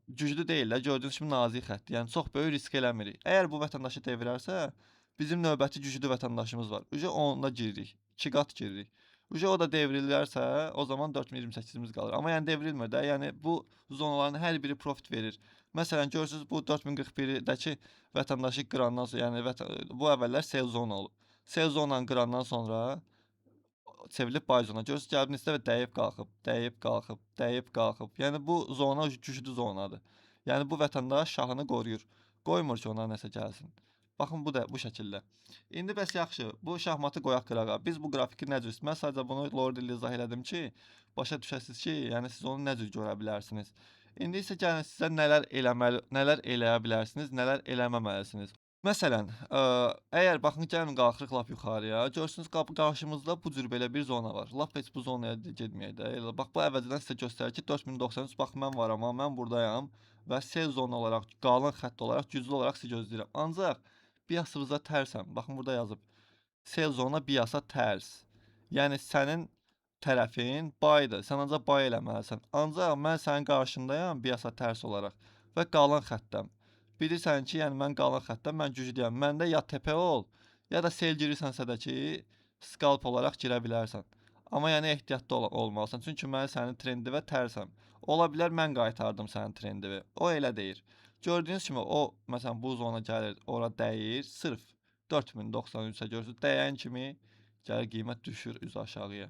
güclü deyil də, gördüyünüz kimi nazik xəttdir. Yəni çox böyük risk eləmirik. Əgər bu vətəndaşı devirərsə, bizim növbəti güclü vətəndaşımız var. Onda giririk. 2 qat giririk. O da devrilərsə, o zaman 4028-imiz qalır. Amma yəni devrilmir də. Yəni bu zonaların hər biri profit verir. Məsələn, görürsünüz, bu 4041-dəki vətəndaşı qırandan sonra, yəni bu əvvəllər sell zona olub. Sell zonanı qırandan sonra çevrilib buy zona. Görürsünüz, gəlib neçə dəfə dəyib qalxıb. Yəni bu zona güclü zonadır. Yəni bu vətəndaş şahını qoruyur. Qoymur ki, ona nəsə gəlsin. Baxın, bu da bu şəkildə. İndi bəs yaxşı, bu şahmatı qoyaq qırağa. Biz bu qrafiki nə cür? Mən sadəcə bunu Lord ilə izah elədim ki, başa düşəsiniz ki, yəni siz onu nə cür görə bilərsiniz. İndi isə gəlin sizə nələr eləyə bilərsiniz, nələr eləməməlisiniz. Məsələn, əgər baxın, gəlin qalxırıq lap yuxarıya. Görürsünüz, qarşımızda bu cür belə bir zona var. Lap heç bu zonaya getməyək də. Elə bax, bu əvvəlcədən sizə göstərir ki, 4093 bax mən varam, amma mən burdayam və sell zona olaraq, qalın xətt olaraq, güclü olaraq sizi gözləyirəm. Ancaq biasınıza tərsəm. Baxın, burada yazıb. Sell zona biasa tərs. Yəni sənin tərəfin baydır. Sən ancaq bay eləməlisən. Ancaq mən sənin qarşındayam biasa tərs olaraq və qalın xəttəm. Bilirsən ki, yəni mən qalın xəttəm, mən güclüyəm. Məndə ya TP ol, ya da sel girirsənsə də ki, scalp olaraq girə bilərsən. Amma yəni ehtiyatlı olmalısan. Çünki mən sənin trendivə tərsəm. Ola bilər mən qaytardım sənin trendivi. O elə deyir. Gördüyünüz kimi o məsələn bu zona gəlir, ora dəyir, sırf 4093-ə görürsüz. Dəyən kimi gəlir qiymət düşür üzü aşağıya.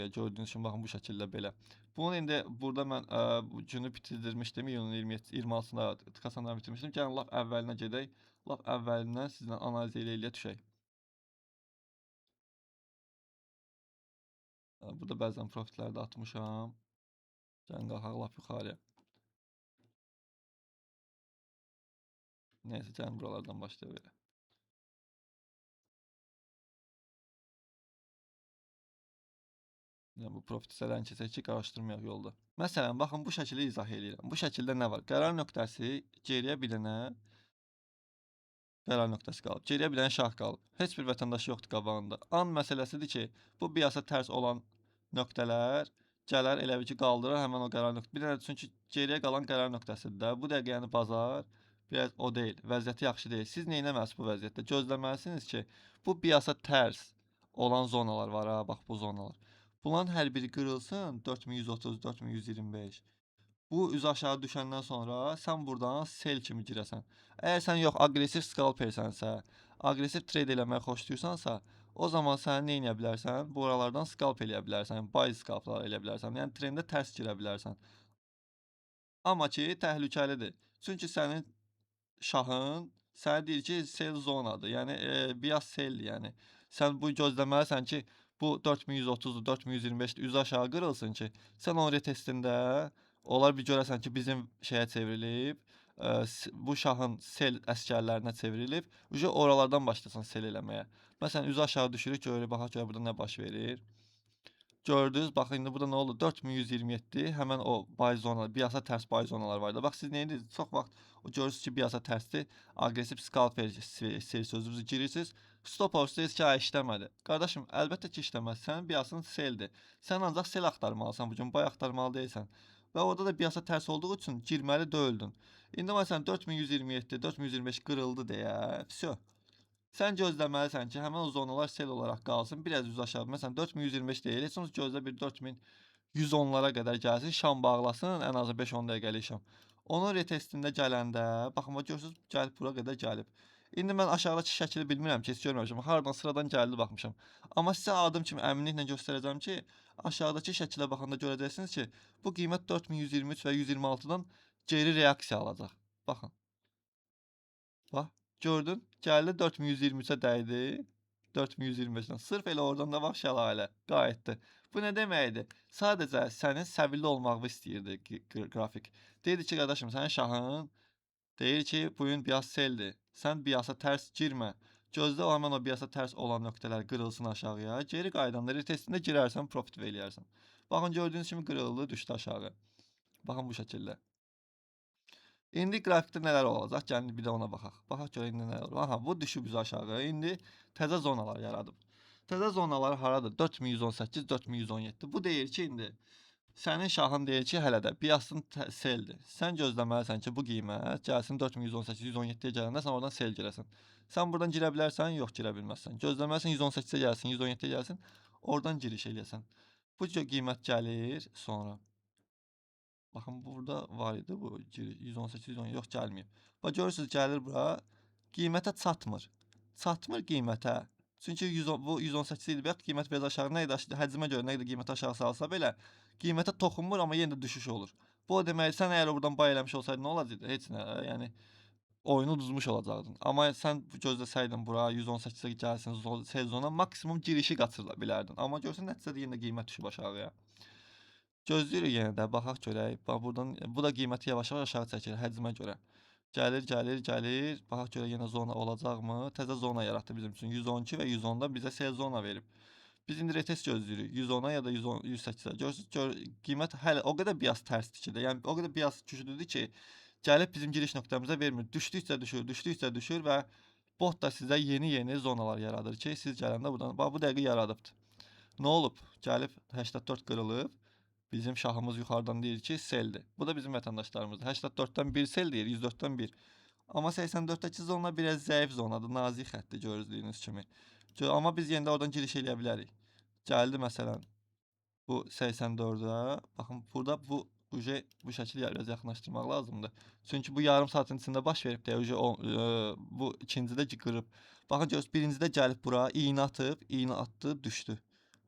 Gördüyünüz kimi baxın bu şəkildə belə. Bunun indi burada mən bu günü bitirdirmişdim. İyunun 26-sında Cassandra bitirmişdim. Gəlin lap əvvəlinə gedək. Lap əvvəlindən sizlə analiz eləyə düşək. Burada bəzən profitləri də atmışam. Gəlin qalxaq lap yuxarıya. Neyse, gəlin buralardan başlayaq elə. Yəni bu profit hissələrini keçək ki, qarışdırmayaq yolda. Məsələn, baxın bu şəkildə izah eləyirəm. Bu şəkildə nə var? Qərar nöqtəsi geriyə bir dənə qərar nöqtəsi qalıb. Geriyə bir dənə şah qalıb. Heç bir vətəndaş yoxdur qabağında. An məsələsidir ki, bu biasa tərs olan nöqtələr gələr elə bir ki, qaldırar həmin o qərar nöqtəsi. Bir dənə çünki geriyə qalan qərar nöqtəsidir də. Bu dəqiqə yəni bazar biraz o deyil. Vəziyyəti yaxşı deyil. Siz nə etməlisiniz bu vəziyyətdə? Gözləməlisiniz ki, bu biasa tərs olan zonalar var ha, bax bu zonalar. Bunların hər biri qırılsın, 4130, 4125. Bu üzü aşağı düşəndən sonra sən buradan sell kimi girəsən. Əgər sən yox, aqressiv scalpersənsə, aqressiv trade eləməyi xoşlayırsansa, o zaman sən nə edə bilərsən? Buralardan scalp eləyə bilərsən, buy scalplar eləyə bilərsən. Yəni trendə tərs girə bilərsən. Amma ki, təhlükəlidir. Çünki sənin şahın sənə deyir ki, sell zonadır. Yəni bias selldir. Yəni sən bu gözləməlisən ki, bu 4130-dur, 4125-dir, üzü aşağı qırılsın ki, sən onun retestində onlar bir görəsən ki, bizim şeyə çevrilib, bu şahın sell əsgərlərinə çevrilib, uje oralardan başlasan sell eləməyə. Məsələn, üzü aşağı düşürük, görürük, baxaq görə burada nə baş verir. Gördünüz, bax indi burada nə oldu? 4127 həmən o buy zona, biasa tərs buy zonalar var da. Bax siz nə edirsiniz? Çox vaxt o görürsünüz ki, biasa tərsdir. Aqressiv scalper seri sözünüzü girirsiniz. Stop loss deyirsiniz ki, işləmədi. Qardaşım, əlbəttə ki, işləməz. Sənin biasın seldir. Sən ancaq sel axtarmalısan bu gün, buy axtarmalı deyilsən. Və orada da biasa tərs olduğu üçün girməli deyildin. İndi məsələn 4127, 4125 qırıldı deyə, vəsə. Sən gözləməlisən ki, həmin o zonalar sel olaraq qalsın, biraz üz aşağı. Məsələn 4125 deyil, heç olmasa gözlə bir 4110-lara qədər gəlsin, şam bağlasın, ən azı 5-10 dəqiqəlik şam. Onun retestində gələndə, baxın, görürsünüz, gəlib bura qədər gəlib. İndi mən aşağıdakı şəkili bilmirəm ki, heç görməmişəm. Hardan sıradan gəldi baxmışam. Amma sizə adım kimi əminliklə göstərəcəm ki, aşağıdakı şəkilə baxanda görəcəksiniz ki, bu qiymət 4123 və 126-dan geri reaksiya alacaq. Baxın. Bax, gördün? Gəldi 4123-ə dəydi. 4125-dən. Sırf elə oradan da bax şəlalə qayıtdı. Bu nə deməkdir? Sadəcə sənin səbirli olmağını istəyirdi qrafik. Deyirdi ki, qardaşım, sənin şahın deyir ki, bu gün bias seldir. Sən biasa tərs girmə. Gözlə o həmən o biasa tərs olan nöqtələr qırılsın aşağıya. Geri qaydanda retestində girərsən, profit eləyərsən. Baxın, gördüyünüz kimi qırıldı, düşdü aşağı. Baxın bu şəkildə. İndi qrafikdə nələr olacaq? Gəlin bir də ona baxaq. Baxaq görək indi nələr olur. Aha, bu düşüb üzə aşağı. İndi təzə zonalar yaradıb. Təzə zonalar haradır? 4118, 4117. Bu deyir ki, indi sənin şahın deyir ki, hələ də biasın seldir. Sən gözləməlisən ki, bu qiymət gəlsin 4118, 117-yə gələndə sən oradan sel girəsən. Sən buradan girə bilərsən, yox girə bilməzsən. Gözləməlisən 118-ə gəlsin, 117-yə gəlsin, oradan giriş eləyəsən. Bu qiymət gəlir sonra. Baxın, burada var idi bu 118, 117, yox gəlməyib. Bax, görürsünüz, gəlir bura, qiymətə çatmır. Çatmır qiymətə. Çünki bu 118 idi, bax, qiymət biraz aşağı, nə idi, həcmə görə, nə idi qiymət aşağı salsa belə, qiymətə toxunmur, amma yenə də düşüş olur. Bu o demək, sən əgər buradan buy eləmiş olsaydın, nə olacaqdı? Heç nə, yəni oyunu uduzmuş olacaqdın. Amma sən gözləsəydin bura 118-ə gəlsin, sezona maksimum girişi qaçıra bilərdin. Amma görsən, nəticədə yenə qiymət düşüb aşağıya. Gözləyirik yenə də, baxaq görək. Bax, buradan, bu da qiyməti yavaş-yavaş aşağı çəkir həcmə görə. Gəlir, gəlir, gəlir. Baxaq görək yenə zona olacaqmı? Təzə zona yaratdı bizim üçün. 112 və 110-da bizə sell zona verib. Biz indi retest gözləyirik. 110-a ya da 108-ə. Görürsünüz, qiymət hələ o qədər bias tərsdir ki də. Yəni o qədər bias güclüdür ki, gəlib bizim giriş nöqtəmizə vermir. Düşdükcə düşür, düşdükcə düşür və bot da sizə yeni zonalar yaradır ki, siz gələndə buradan, bax, bu dəqiqə yaradıbdır. Nə olub? Gəlib 84 qırılıb. Bizim şahımız yuxarıdan deyir ki, seldir. Bu da bizim vətəndaşlarımızdır. 84-dən 1 sel deyir, 104-dən 1. Amma 84-dəki zona biraz zəif zonadır, nazik xəttdir gördüyünüz kimi. Amma biz yenə də oradan giriş eləyə bilərik. Gəldi məsələn bu 84-ə. Baxın, burada bu şəkil biraz yaxınlaşdırmaq lazımdır. Çünki bu yarım saatin içində baş verib deyə bu ikincidə qırıb. Baxın, görürsünüz, birincidə gəlib bura, iynə atdı, düşdü.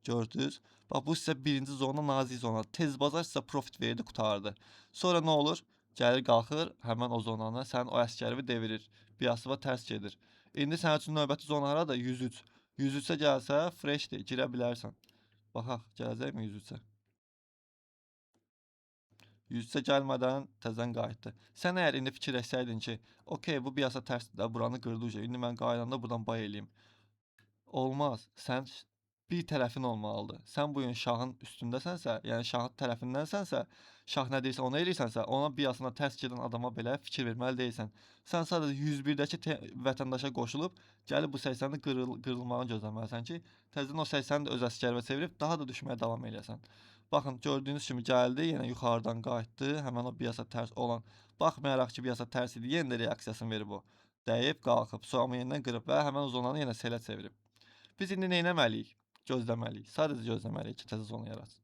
Gördünüz? Bax, bu sizə birinci zona, nazik zona. Tez bazar sizə profit verdi, qutardı. Sonra nə olur? Gəlir, qalxır, həmən o zonanı, sənin o əskəri devirir. Biasıva tərs gedir. İndi sənin üçün növbəti zona haradır? 103. 103-ə gəlsə, freshdir, girə bilərsən. Baxaq, gələcəkmi 103-ə? 103-ə gəlmədən təzən qayıtdı. Sən əgər indi fikirləşsəydin ki, okey, bu biasa tərsdir də, buranı qırdı uca. İndi mən qaydanda buradan buy eləyim. Olmaz. Sən bir tərəfin olmalıdır. Sən bu gün şahın üstündəsənsə, yəni şahın tərəfindənsənsə, şah nə deyirsə onu eləyirsənsə, ona biasına tərs gedən adama belə fikir verməli deyilsən. Sən sadəcə 101-dəki vətəndaşa qoşulub, gəlib bu 80-də qırılmağını gözləməlisən ki, təzədən o 80-də öz əsgərvə çevirib daha da düşməyə davam eləyəsən. Baxın, gördüyünüz kimi gəldi, yenə yuxarıdan qayıtdı, həmən o biasa tərs olan. Baxmayaraq ki, biasa tərs idi, yenə də reaksiyasını verib o. Dəyib, qalxıb, sonra yenidən qırıb və həmən o zonanı yenə selə çevirib. Biz indi nə etməliyik? Gözləməliyik. Sadəcə gözləməliyik ki, təzə zona yaratsın.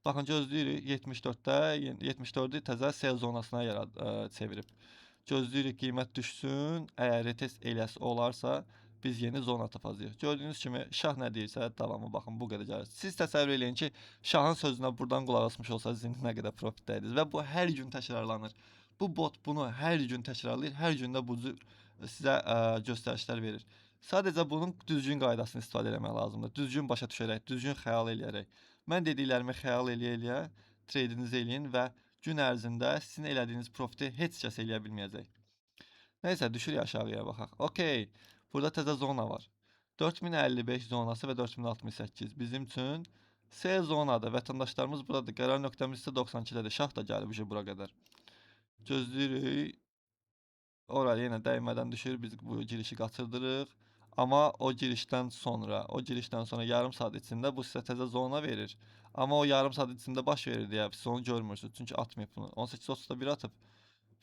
Baxın, gözləyirik 74-də, 74-ü təzə sell zonasına çevirib. Gözləyirik qiymət düşsün. Əgər retest eləsi olarsa, biz yeni zona tapacağıq. Gördüyünüz kimi şah nə deyirsə, davamı baxın bu qədər gəlir. Siz təsəvvür eləyin ki, şahın sözünə buradan qulaq asmış olsanız indi nə qədər profitdəydiniz və bu hər gün təkrarlanır. Bu bot bunu hər gün təkrarlayır, hər gün də bu cür sizə göstərişlər verir. Sadəcə bunun düzgün qaydasını istifadə etmək lazımdır. Düzgün başa düşərək, düzgün xəyal eləyərək. Mən dediklərimi xəyal eləyə-eləyə treydinizi eləyin və gün ərzində sizin elədiyiniz profiti heç kəs eləyə bilməyəcək. Nəysə, düşürük aşağıya baxaq. Okay, burada təzə zona var. 4055 zonası və 4068 bizim üçün C zonadır. Vətəndaşlarımız buradadır. Qərar nöqtəmiz isə 92-dədir. Şah da gəlib bura qədər. Gözləyirik. Ora yenə dəymədən düşür. Biz bu girişi qaçırdırıq. Amma o girişdən sonra yarım saat içində bu sizə təzə zona verir. Amma o yarım saat içində baş verir deyə siz onu görmürsünüz. Çünki atmayıb bunu. 18:30-da bir atıb.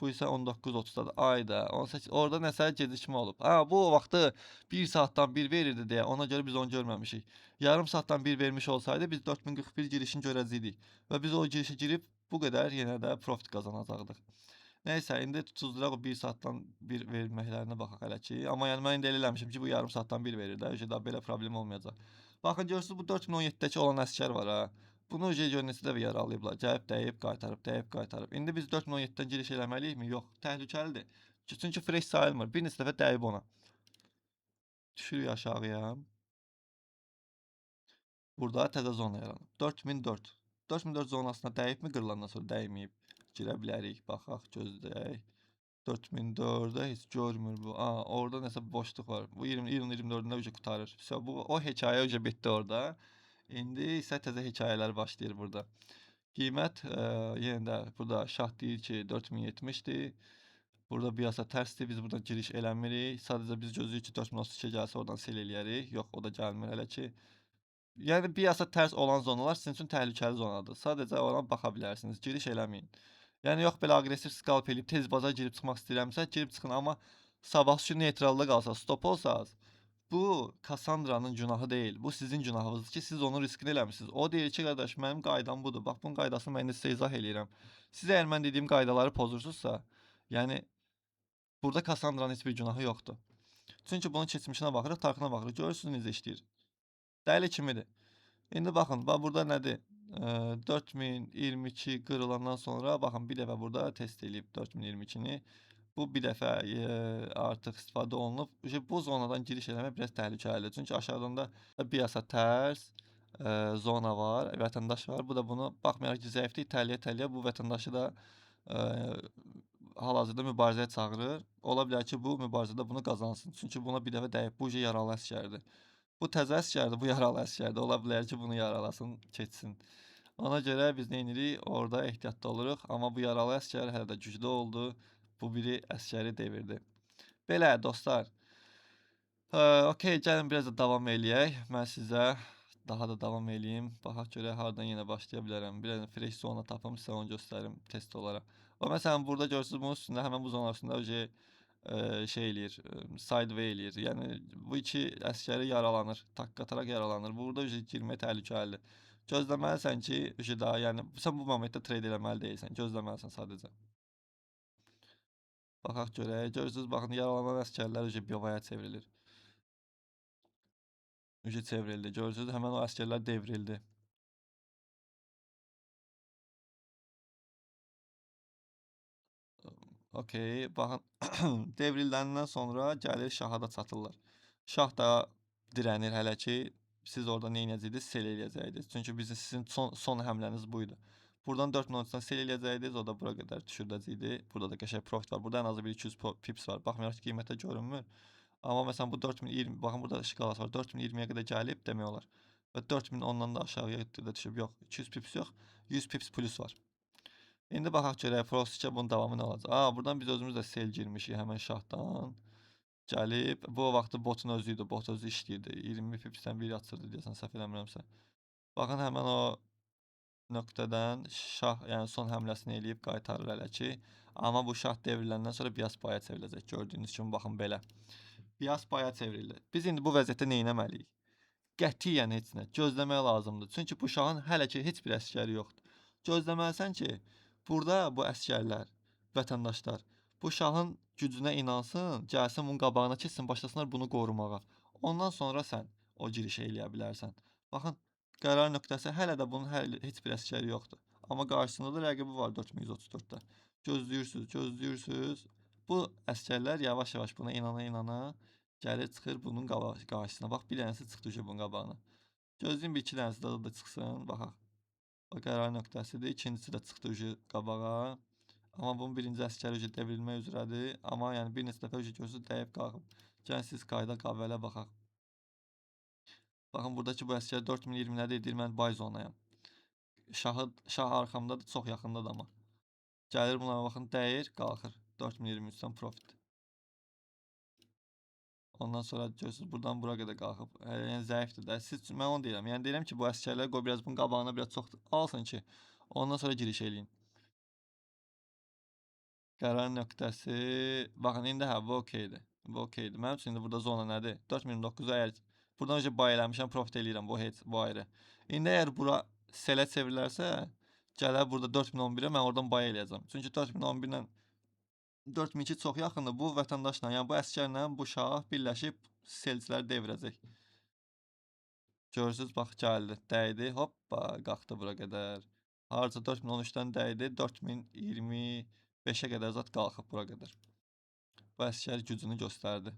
Bu isə 19:30-dadır. Ayda 18 orada nəsə gecikmə olub. Ha, bu o vaxtı 1 saatdan 1 verirdi deyə ona görə biz onu görməmişik. Yarım saatdan 1 vermiş olsaydı biz 4041 girişini görəcəkdik və biz o girişə girib bu qədər yenə də profit qazanacaqdıq. Nəysə, indi tutuzduraq o 1 saatdan 1 verməklərinə baxaq hələ ki. Amma yəni mən indi elə eləmişim ki, bu yarım saatdan 1 verir də. Daha belə problem olmayacaq. Baxın görürsüz bu 4017-dəki olan əsgər var ha. Bunu gör neçə dəfə yaralayıblar. Gəlib dəyib, qaytarıb, dəyib, qaytarıb. İndi biz 4017-dən giriş eləməliyikmi? Yox, təhlükəlidir. Çünki fresh sayılmır. Bir neçə dəfə dəyib ona. Düşürük aşağıya. Burada təzə zona yaranıb. 4004. 4004 zonasına dəyibmi qırılandan sonra dəyməyib? Girə bilərik. Baxaq, gözləyək. 4004'də heç görmür bu. Orada nəsə boşluq var. Bu 2024-də uca qutarır. Bu o hekayə uca bitdi orada. İndi isə təzə hekayələr başlayır burada. Qiymət yenə də burada şah deyir ki 4070'dir. Burada biyasa tərsdir. Biz buradan giriş eləmirik. Sadəcə biz gözləyirik ki 4032 gəlsə oradan sel eləyərik. Yox, o da gəlmir hələ ki. Yəni biyasa tərs olan zonalar sizin üçün təhlükəli zonadır. Sadəcə ona baxa bilərsiniz. Giriş eləməyin. Yəni yox belə aqressiv skalp eləyib tez baza girib çıxmaq istəyirəmsə, girib çıxın, amma sabahçı neytralda qalsa, stop olsanız, bu Kassandranın günahı deyil. Bu sizin günahınızdır ki, siz onun riskini eləmişsiniz. O deyir ki, qardaş, mənim qaydam budur. Bax, bunun qaydasını mən sizə izah eləyirəm. Siz əgər mən dediyim qaydaları pozursunuzsa, yəni burada Kassandranın heç bir günahı yoxdur. Çünki bunun keçmişinə baxırıq, tarixinə baxırıq, görürsünüz necə işləyir. Dəli kimidir. İndi baxın, bax burada nədir? 4022 qırılandan sonra baxın bir dəfə burada test eləyib 4022-ni. Bu bir dəfə artıq istifadə olunub. Bu zonadan giriş eləmək biraz təhlükəlidir. Çünki aşağıdan da biyasa tərs zona var, vətəndaş var. Bu da bunu baxmayaraq ki, zəifdir, itələyə-itələyə bu vətəndaşı da hal-hazırda mübarizəyə çağırır. Ola bilər ki, bu mübarizədə bunu qazansın. Çünki buna bir dəfə dəyib, bu yaralı əsgərdir. Bu təzə əsgərdir, bu yaralı əsgərdir. Ola bilər ki, bunu yaralasın, keçsin. Ona görə biz nə edirik? Orada ehtiyatlı oluruq. Amma bu yaralı əsgər hələ də güclü oldu. Bu biri əsgəri devirdi. Belə dostlar. Okey, gəlin biraz da davam eləyək. Mən sizə daha da davam eləyim. Baxaq görək hardan yenə başlaya bilərəm. Bir fresh zona tapım, sizə onu göstərim test olaraq. O məsələn burada görürsünüz bunun üstündə, həmin bu zona üstündə şey eləyir, sideway eləyir. Yəni bu iki əsgəri yaralanır, takk ataraq yaralanır. Burada girmək təhlükəlidir. Gözləməlisən ki, daha yəni sən bu momentdə trade eləməli deyilsən. Gözləməlisən sadəcə. Baxaq görək. Görürsüz, baxın yaralanan əsgərlər biyovaya çevrilir. Çevrildi. Görürsüz, həmin o əsgərlər devrildi. Okey, baxın devriləndən sonra gəlir şaha da çatırlar. Şah da dirənir hələ ki, siz orada nə edəcəksiniz? Sel eləyəcəksiniz. Çünki sizin son həmləniz buydu. Buradan 4013-dən sel eləyəcəksiniz, o da bura qədər düşürdəcəkdi. Burada da qəşəng profit var. Burada ən azı bir 200 pips var. Baxmayaraq ki, qiymətə görünmür. Amma məsələn bu 4020, baxın burada şkalası var. 4020-yə qədər gəlib demək olar. Və 4010-dan da aşağıya da düşüb. Yox, 200 pips yox, 100 pips plus var. İndi baxaq görək Frostçə bunun davamı nə olacaq. Buradan biz özümüz də sel girmişik həmən şahdan. Gəlib, bu vaxtı botun özü idi, bot özü işləyirdi. 20 pipsdən biri açırdı deyəsən, səhv eləmirəmsə. Baxın həmən o nöqtədən şah, yəni son həmləsini eləyib qaytarır hələ ki. Amma bu şah devriləndən sonra biyas paya çevriləcək. Gördüyünüz kimi baxın belə. Biyas paya çevrilir. Biz indi bu vəziyyətdə nə etməliyik? Qətiyyən heç nə. Gözləmək lazımdır. Çünki bu şahın hələ ki heç bir əsgəri yoxdur. Gözləməlisən ki, burada bu əsgərlər, vətəndaşlar bu şahın gücünə inansın, gəlsin bunun qabağına keçsin, başlasınlar bunu qorumağa. Ondan sonra sən o girişi eləyə bilərsən. Baxın, qərar nöqtəsi hələ də bunun heç bir əsgəri yoxdur. Amma qarşısında da rəqibi var 4134-də. Gözləyirsiniz, gözləyirsiniz. Bu əsgərlər yavaş-yavaş buna inana-inana gəlir çıxır bunun qarşısına. Bax, bir dənəsi çıxdı ki, bunun qabağına. Gözləyin bir iki dənəsi daha da çıxsın, baxaq. O qərar nöqtəsidir. İkincisi də çıxdı ki, qabağa. Amma bunun birinci əsgəri ki, devrilmək üzrədir. Amma yəni bir neçə dəfə ki, görürsünüz, dəyib qalxıb. Gəlin siz qayda qavvələ baxaq. Baxın, buradakı bu əsgər 4020 nədir? Deyir, mən bay zonayam. Şah arxamdadır, çox yaxındadır amma. Gəlir buna baxın, dəyir, qalxır. 4023-dən profit. Ondan sonra görürsünüz, buradan bura qədər qalxıb. Yəni zəifdir də. Siz mən onu deyirəm. Yəni deyirəm ki, bu əsgərlər qoy biraz bunun qabağına biraz çox alsın ki, ondan sonra giriş eləyin. Qərar nöqtəsi. Baxın, indi hə, bu okeydir. Bu okeydir. Mənim üçün indi burada zona nədir? 4029 əgər buradan önce bay eləmişəm, profit eləyirəm. Bu heç, bu ayrı. İndi əgər bura selə çevrilərsə, gələr burada 4011-ə mən oradan bay eləyəcəm. Çünki 4011 ilə 4002 çox yaxındır. Bu vətəndaşla, yəni bu əsgərlə bu şah birləşib selçiləri devirəcək. Görürsünüz, bax gəldi, dəydi, hoppa, qalxdı bura qədər. Harca 4013-dən dəydi, 4025-ə qədər zat qalxıb bura qədər. Bu əsgər gücünü göstərdi.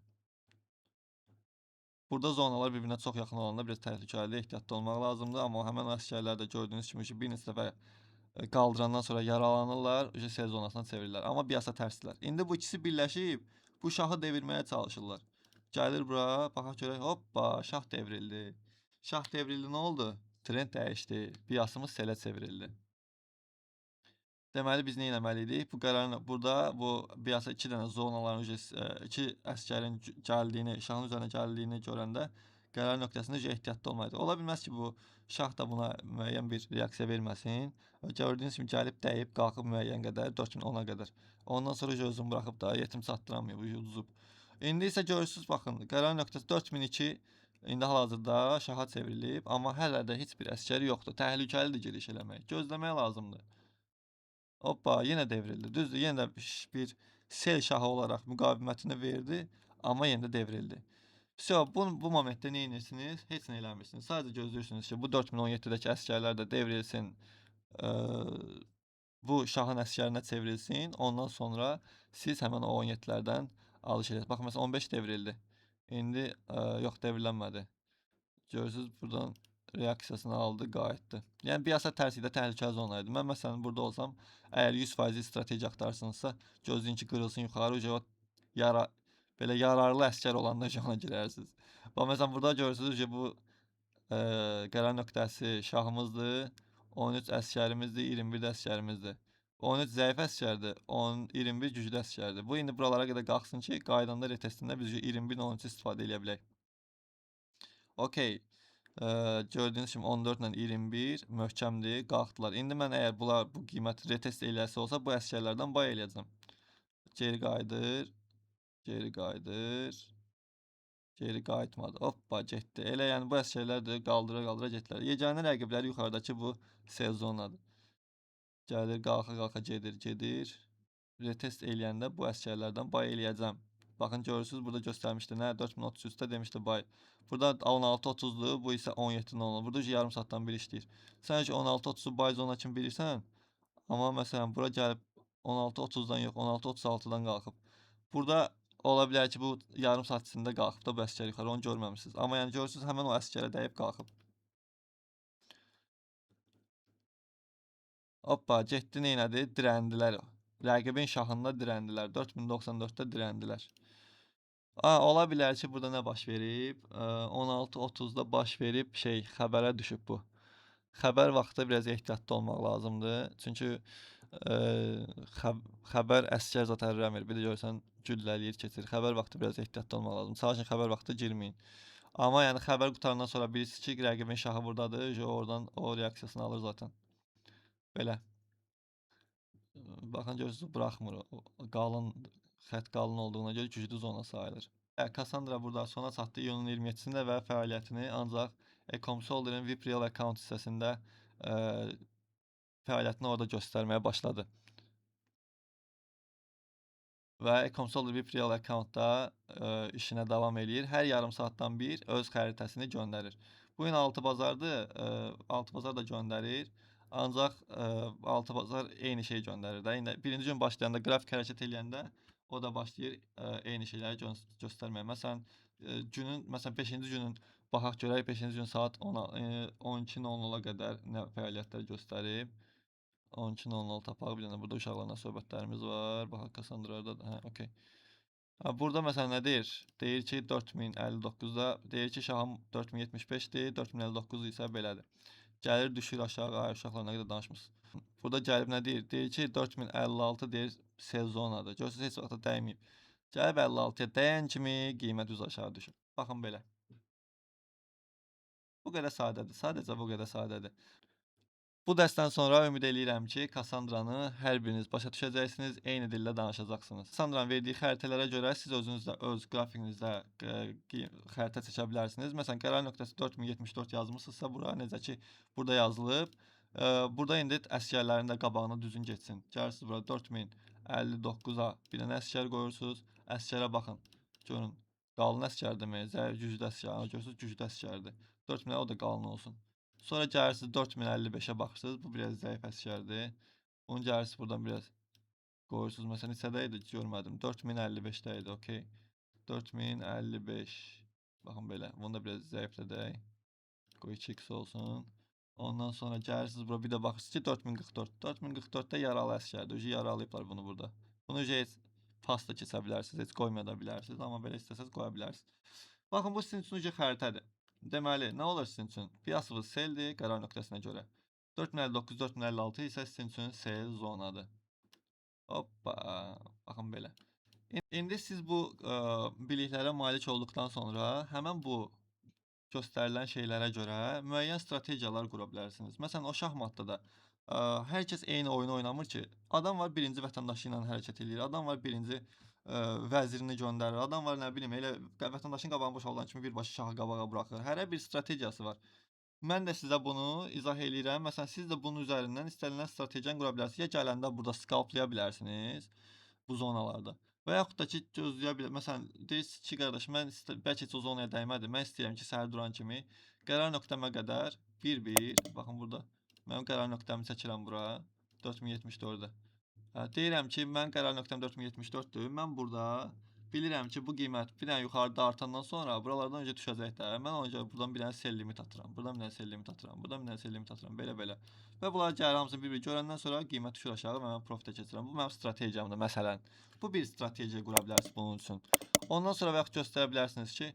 Burada zonalar bir-birinə çox yaxın olanda biraz təhlükəlidir, ehtiyatlı olmaq lazımdır. Amma həmən o əsgərlər də gördüyünüz kimi ki, bir neçə dəfə qaldırandan sonra yaralanırlar, sel zonasına çevirirlər. Amma biasa tərsdirlər. İndi bu ikisi birləşib bu şahı devirməyə çalışırlar. Gəlir bura, baxaq görək, hoppa, şah devrildi. Şah devrildi, nə oldu? Trend dəyişdi, biasımız selə çevrildi. Deməli biz nə etməliydik? Bu qərarın burada bu biasa 2 dənə zonaların 2 əsgərin gəldiyini, şahın üzərinə gəldiyini görəndə qərar nöqtəsində ehtiyatlı olmalıdır. Ola bilməz ki, bu şah da buna müəyyən bir reaksiya verməsin. Gördüyünüz kimi gəlib dəyib, qalxıb müəyyən qədər 4010-a qədər. Ondan sonra özünü buraxıb da yetim çatdıramayıb, uduzub. İndi isə görürsüz, baxın, qərar nöqtəsi 4002 indi hal-hazırda şaha çevrilib, amma hələ də heç bir əsgər yoxdur. Təhlükəlidir giriş eləmək. Gözləmək lazımdır. Hoppa, yenə devrildi. Düzdür, yenə də bir sel şahı olaraq müqavimətini verdi, amma yenə də devrildi. Vəsə, bu momentdə nə edirsiniz? Heç nə eləmirsiniz. Sadəcə gözləyirsiniz ki, bu 4017-dəki əsgərlər də devrilsin, bu şahın əsgərinə çevrilsin. Ondan sonra siz həmən o 17-lərdən alış edirsiniz. Baxın, məsələn, 15 devrildi. İndi yox, devrilənmədi. Görürsünüz, buradan reaksiyasını aldı, qayıtdı. Yəni biasa tərsidə təhlükəli zonaydı. Mən məsələn burada olsam, əgər 100% strateji axtarırsınızsa, gözləyin ki, qırılsın yuxarı, belə yararlı əsgər olanda ona girərsiniz. Bax məsələn burada görürsünüz ki, bu qərar nöqtəsi şahımızdır, 13 əsgərimizdir, 21 də əsgərimizdir. 13 zəif əsgərdir, 21 güclü əsgərdir. Bu indi buralara qədər qalxsın ki, qaydanda retestində biz 21-lə 13 istifadə edə bilək. Okey. Gördüyünüz kimi 14 ilə 21 möhkəmdir, qalxdılar. İndi mən əgər bunlar bu qiymət retest eləsə olsa, bu əsgərlərdən bay eləyəcəm. Geri qayıdır, geri qayıdır, geri qayıtmadı. Hoppa, getdi. Elə yəni bu əsgərlər də qaldıra-qaldıra getdilər. Yeganə rəqibləri yuxarıdakı bu sel zonadır. Gəlir, qalxa-qalxa gedir. Retest eləyəndə bu əsgərlərdən bay eləyəcəm. Baxın, görürsünüz, burada göstərmişdi, nə? 4033-də demişdi bay. Burada 16.30-dur, bu isə 17.00. Burada yarım saatdan bir işləyir. Sən ki 16.30-u bay zona kimi bilirsən, amma məsələn, bura gəlib 16.30-dan yox, 16.36-dan qalxıb. Burada ola bilər ki, bu yarım saat içində qalxıb da bu əsgər yuxarı, onu görməmişsiniz. Amma yəni görürsünüz, həmən o əsgərə dəyib qalxıb. Hoppa, getdi, neynədi? Dirəndilər. Rəqibin şahında dirəndilər. 4094-də dirəndilər. Ola bilər ki, burada nə baş verib? 16.30-da baş verib, xəbərə düşüb bu. Xəbər vaxtı biraz ehtiyatlı olmaq lazımdır. Çünki xəbər əsgər zat ərləmir. Bir də görsən, güllələyir, keçir. Xəbər vaxtı biraz ehtiyatlı olmaq lazımdır. Çalışın, xəbər vaxtı girməyin. Amma yəni xəbər qutarandan sonra bilirsiniz ki, rəqibin şahı buradadır. Oradan o reaksiyasını alır zaten. Belə. Baxın, görürsünüz, buraxmır. Xətt qalın olduğuna görə güclü zona sayılır. Cassandra burada sona çatdı iyunun 27-sində və fəaliyyətini ancaq Comsolder'in VIP Real Account hissəsində fəaliyyətini orada göstərməyə başladı. Və Comsolder VIP Real Accountda işinə davam eləyir. Hər yarım saatdan bir öz xəritəsini göndərir. Bu gün 6 bazardır, 6 bazar da göndərir. Ancaq, altı bazar eyni şey göndərir də. İndi birinci gün başlayanda qrafik hərəkət eləyəndə o da başlayır, eyni şeyləri göstərməyə. Məsələn, günün məsələn 5-ci günün baxaq görək 5-ci gün saat 10-a 12:00-a qədər nə fəaliyyətlər göstərib. 12:00 tapaq. Bir dənə burada uşaqlarla söhbətlərimiz var. Baxaq Kassandrada da. Hə, okey. Ha, burada məsələn nə deyir? Deyir ki 4059-da deyir ki şahım 4075-dir, 4059 isə belədir. Gəlir düşür aşağı, ay uşaqlar nə qədər danışmısınız. Burada gəlib nə deyir? Deyir ki 4056 deyir sell zonadır. Görürsünüz heç vaxt da dəyməyib. Gəlib 56-ya dəyən kimi qiymət düz aşağı düşür. Baxın belə. Bu qədər sadədir. Sadəcə bu qədər sadədir. Bu dərsdən sonra ümid eləyirəm ki, Kassandranı hər biriniz başa düşəcəksiniz, eyni dildə danışacaqsınız. Kassandranın verdiyi xəritələrə görə siz özünüz də öz qrafikinizdə xəritə çəkə bilərsiniz. Məsələn, qərar nöqtəsi 4074 yazmısınızsa bura, necə ki burada yazılıb. Burada indi əsgərlərin də qabağına düzün getsin. Gəlirsiniz bura 4059-a bir dənə əsgər qoyursunuz. Əsgərə baxın. Görün, qalın əsgərdirmi? Zəif güclü əsgər. Görürsünüz, güclü əsgərdir. 4000 o da qalın olsun. Sonra gəlirsiniz 4055-ə baxırsınız. Bu biraz zəif əsgərdir. Onu gəlirsiniz buradan biraz qoyursunuz. Məsələn, neçədə idi? Görmədim. 4055-də idi. Okey. 4055. Baxın belə. Bunu da biraz zəiflədək. Qoy 2x olsun. Ondan sonra gəlirsiniz bura bir də baxırsınız ki 4044. 4044-də yaralı əsgərdir. Yaralayıblar bunu burada. Bunu heç pasta keçə bilərsiniz. Heç qoymaya da bilərsiniz. Amma belə istəsəz qoya bilərsiniz. Baxın bu sizin üçün xəritədir. Deməli, nə olur sizin üçün? Piyasavız seldir qərar nöqtəsinə görə. 4059, 4056 isə sizin üçün sel zonadır. Hoppa, baxın belə. İndi siz bu biliklərə malik olduqdan sonra həmən bu göstərilən şeylərə görə müəyyən strategiyalar qura bilərsiniz. Məsələn, o şahmatda da hər kəs eyni oyunu oynamır ki. Adam var birinci vətəndaşı ilə hərəkət edir, adam var birinci vəzirini göndərir, adam var nə bilim elə vətəndaşın qabağını boş olan kimi birbaşa şahı qabağa buraxır. Hərə bir strategiyası var. Mən də sizə bunu izah eləyirəm. Məsələn, siz də bunun üzərindən istənilən strategiyanı qura bilərsiniz. Ya gələndə burada skalplaya bilərsiniz bu zonalarda. Və yaxud da ki, gözləyə bilər. Məsələn, deyirsiniz ki, qardaş, mən bəlkə heç o zonaya dəymədi. Mən istəyirəm ki, səhər duran kimi qərar nöqtəmə qədər 1-1, baxın burada. Mənim qərar nöqtəmi çəkirəm bura. 4074-də. Deyirəm ki, mən qərar nöqtəm 4074-dür. Mən burada bilirəm ki, bu qiymət bir dənə yuxarıda artandan sonra buralardan öncə düşəcək də. Mən ona görə buradan bir dənə sell limit atıram. Buradan bir dənə sell limit atıram. Buradan bir dənə sell limit atıram. Belə-belə. Və bunları gəlir hamısını bir-bir görəndən sonra qiymət düşür aşağı və mən profitə keçirəm. Bu mənim strategiyamdır məsələn. Bu bir strategiya qura bilərsiniz bunun üçün. Ondan sonra və yaxud göstərə bilərsiniz ki,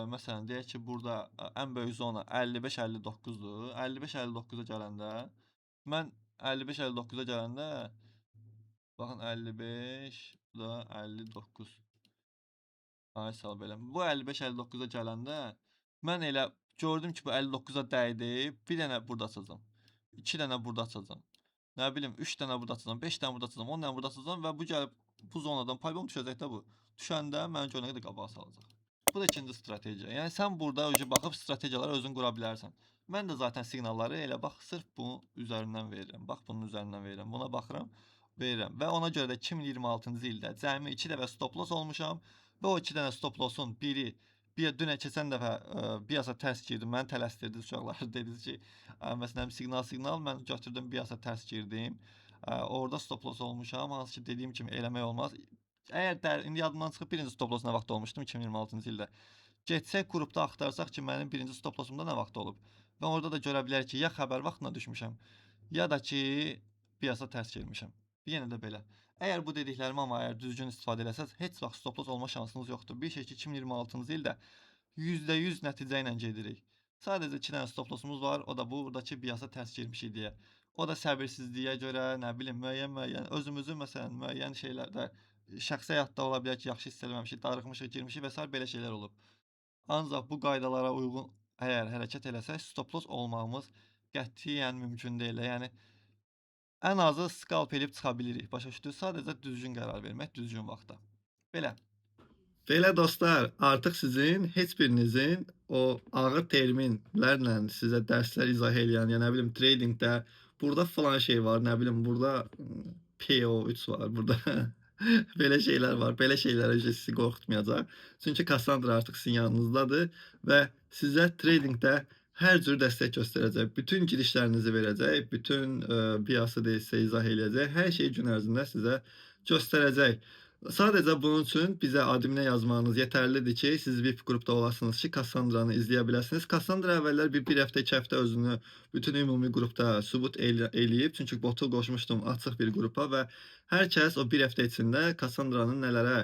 məsələn, deyək ki, burada ən böyük zona 55-59-dur. 55-59-a gələndə mən 55-59-a gələndə baxın 55, bu da 59. Ay sağ ol belə. Bu 55-59-a gələndə mən elə gördüm ki, bu 59-a dəydi. Bir dənə burada açacağam. 2 dənə burada açacağam. Nə bilim 3 dənə burada açacağam, 5 dənə burada açacağam, 10 dənə burada açacağam və bu gəlib bu zonadan paybom düşəcək də bu. Düşəndə mən görənə qədər qabağa salacaq. Bu da ikinci strategiya. Yəni sən burada baxıb strategiyaları özün qura bilərsən. Mən də zaten siqnalları elə bax sırf bu üzərindən verirəm. Bax bunun üzərindən verirəm. Buna baxıram, verirəm və ona görə də 2026-cı ildə cəmi 2 dəfə stop loss olmuşam və o 2 dənə stop lossun biri dünə keçən dəfə biyasa tərs girdim. Məni tələsdirdi uşaqlar. Dediniz ki, məsələn siqnal mən götürdüm biyasa tərs girdim. Orada stop loss olmuşam. Hansı ki dediyim kimi eləmək olmaz. Əgər indi yadımdan çıxıb birinci stop loss nə vaxt olmuşdum 2026-cı ildə. Getsək qrupda axtarsaq ki, mənim birinci stop lossumda nə vaxt olub. Və orada da görə bilərik ki, ya xəbər vaxtına düşmüşəm, ya da ki, piyasa tərs girmişəm. Yenə də belə. Əgər bu dediklərimi amma əgər düzgün istifadə eləsəz, heç vaxt stop loss olma şansınız yoxdur. Bir şey ki, 2026-cı ildə %100 nəticə ilə gedirik. Sadəcə 2 dənə stop lossumuz var, o da buradakı piyasa tərs girmişik deyə. O da səbirsizliyə görə, nə bilim, müəyyən özümüzü məsələn müəyyən şeylərdə şəxsi həyatda ola bilər ki, yaxşı hiss eləməmişik, darıxmışıq, girmişik və s. belə şeylər olub. Ancaq bu qaydalara uyğun əgər hərəkət eləsək, stop loss olmağımız qətiyyən mümkün deyil. Yəni ən azı scalp edib çıxa bilirik. Başa düşdünüz? Sadəcə düzgün qərar vermək düzgün vaxtda. Belə. Belə dostlar, artıq sizin heç birinizin o ağır terminlərlə sizə dərslər izah eləyən, ya nə bilim tradingdə burada falan şey var, nə bilim burada PO3 var, burada belə şeylər var. Belə şeylərə sizi qorxutmayacaq. Çünki Cassandra artıq sizin yanınızdadır və sizə tradingdə hər cür dəstək göstərəcək. Bütün girişlərinizi verəcək, bütün BIAS-ı deyilsə izah eləyəcək, hər şeyi gün ərzində sizə göstərəcək. Sadəcə bunun üçün bizə adminə yazmanız yetərlidir ki, siz VIP qrupda olasınız ki, Kassandranı izləyə biləsiniz. Kassandra əvvəllər bir həftə, 2 həftə özünü bütün ümumi qrupda sübut eləyib. Çünki botu qoşmuşdum açıq bir qrupa və hər kəs o bir həftə içində Kassandranın nələrə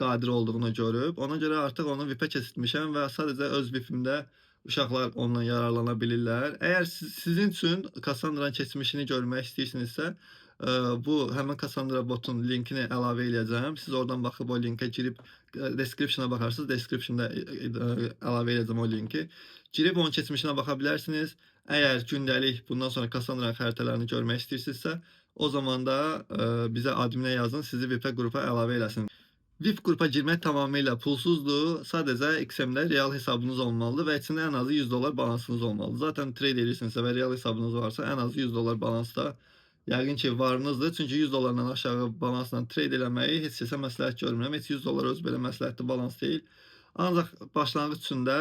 qadir olduğunu görüb. Ona görə artıq onu VIP-ə keçirtmişəm və sadəcə öz VIP-imdə uşaqlar ondan yararlana bilirlər. Əgər sizin üçün Kassandranın keçmişini görmək istəyirsinizsə, bu həmin Cassandra botun linkini əlavə eləyəcəm. Siz oradan baxıb o linkə girib description-a baxarsınız. Description-da əlavə eləyəcəm o linki. Girib onun keçmişinə baxa bilərsiniz. Əgər gündəlik bundan sonra Cassandra xəritələrini görmək istəyirsinizsə, o zaman da bizə adminə yazın, sizi VIP qrupa əlavə eləsin. VIP qrupa girmək tamamilə pulsuzdur. Sadəcə XM-də real hesabınız olmalıdır və içində ən azı $100 balansınız olmalıdır. Zaten trade edirsinizsə və real hesabınız varsa, ən azı $100 balansda yəqin ki, varınızdır. Çünki $100-dan aşağı balansla trade eləməyi heç kəsə məsləhət görmürəm. Heç $100 öz belə məsləhətli balans deyil. Ancaq başlanğıc üçün də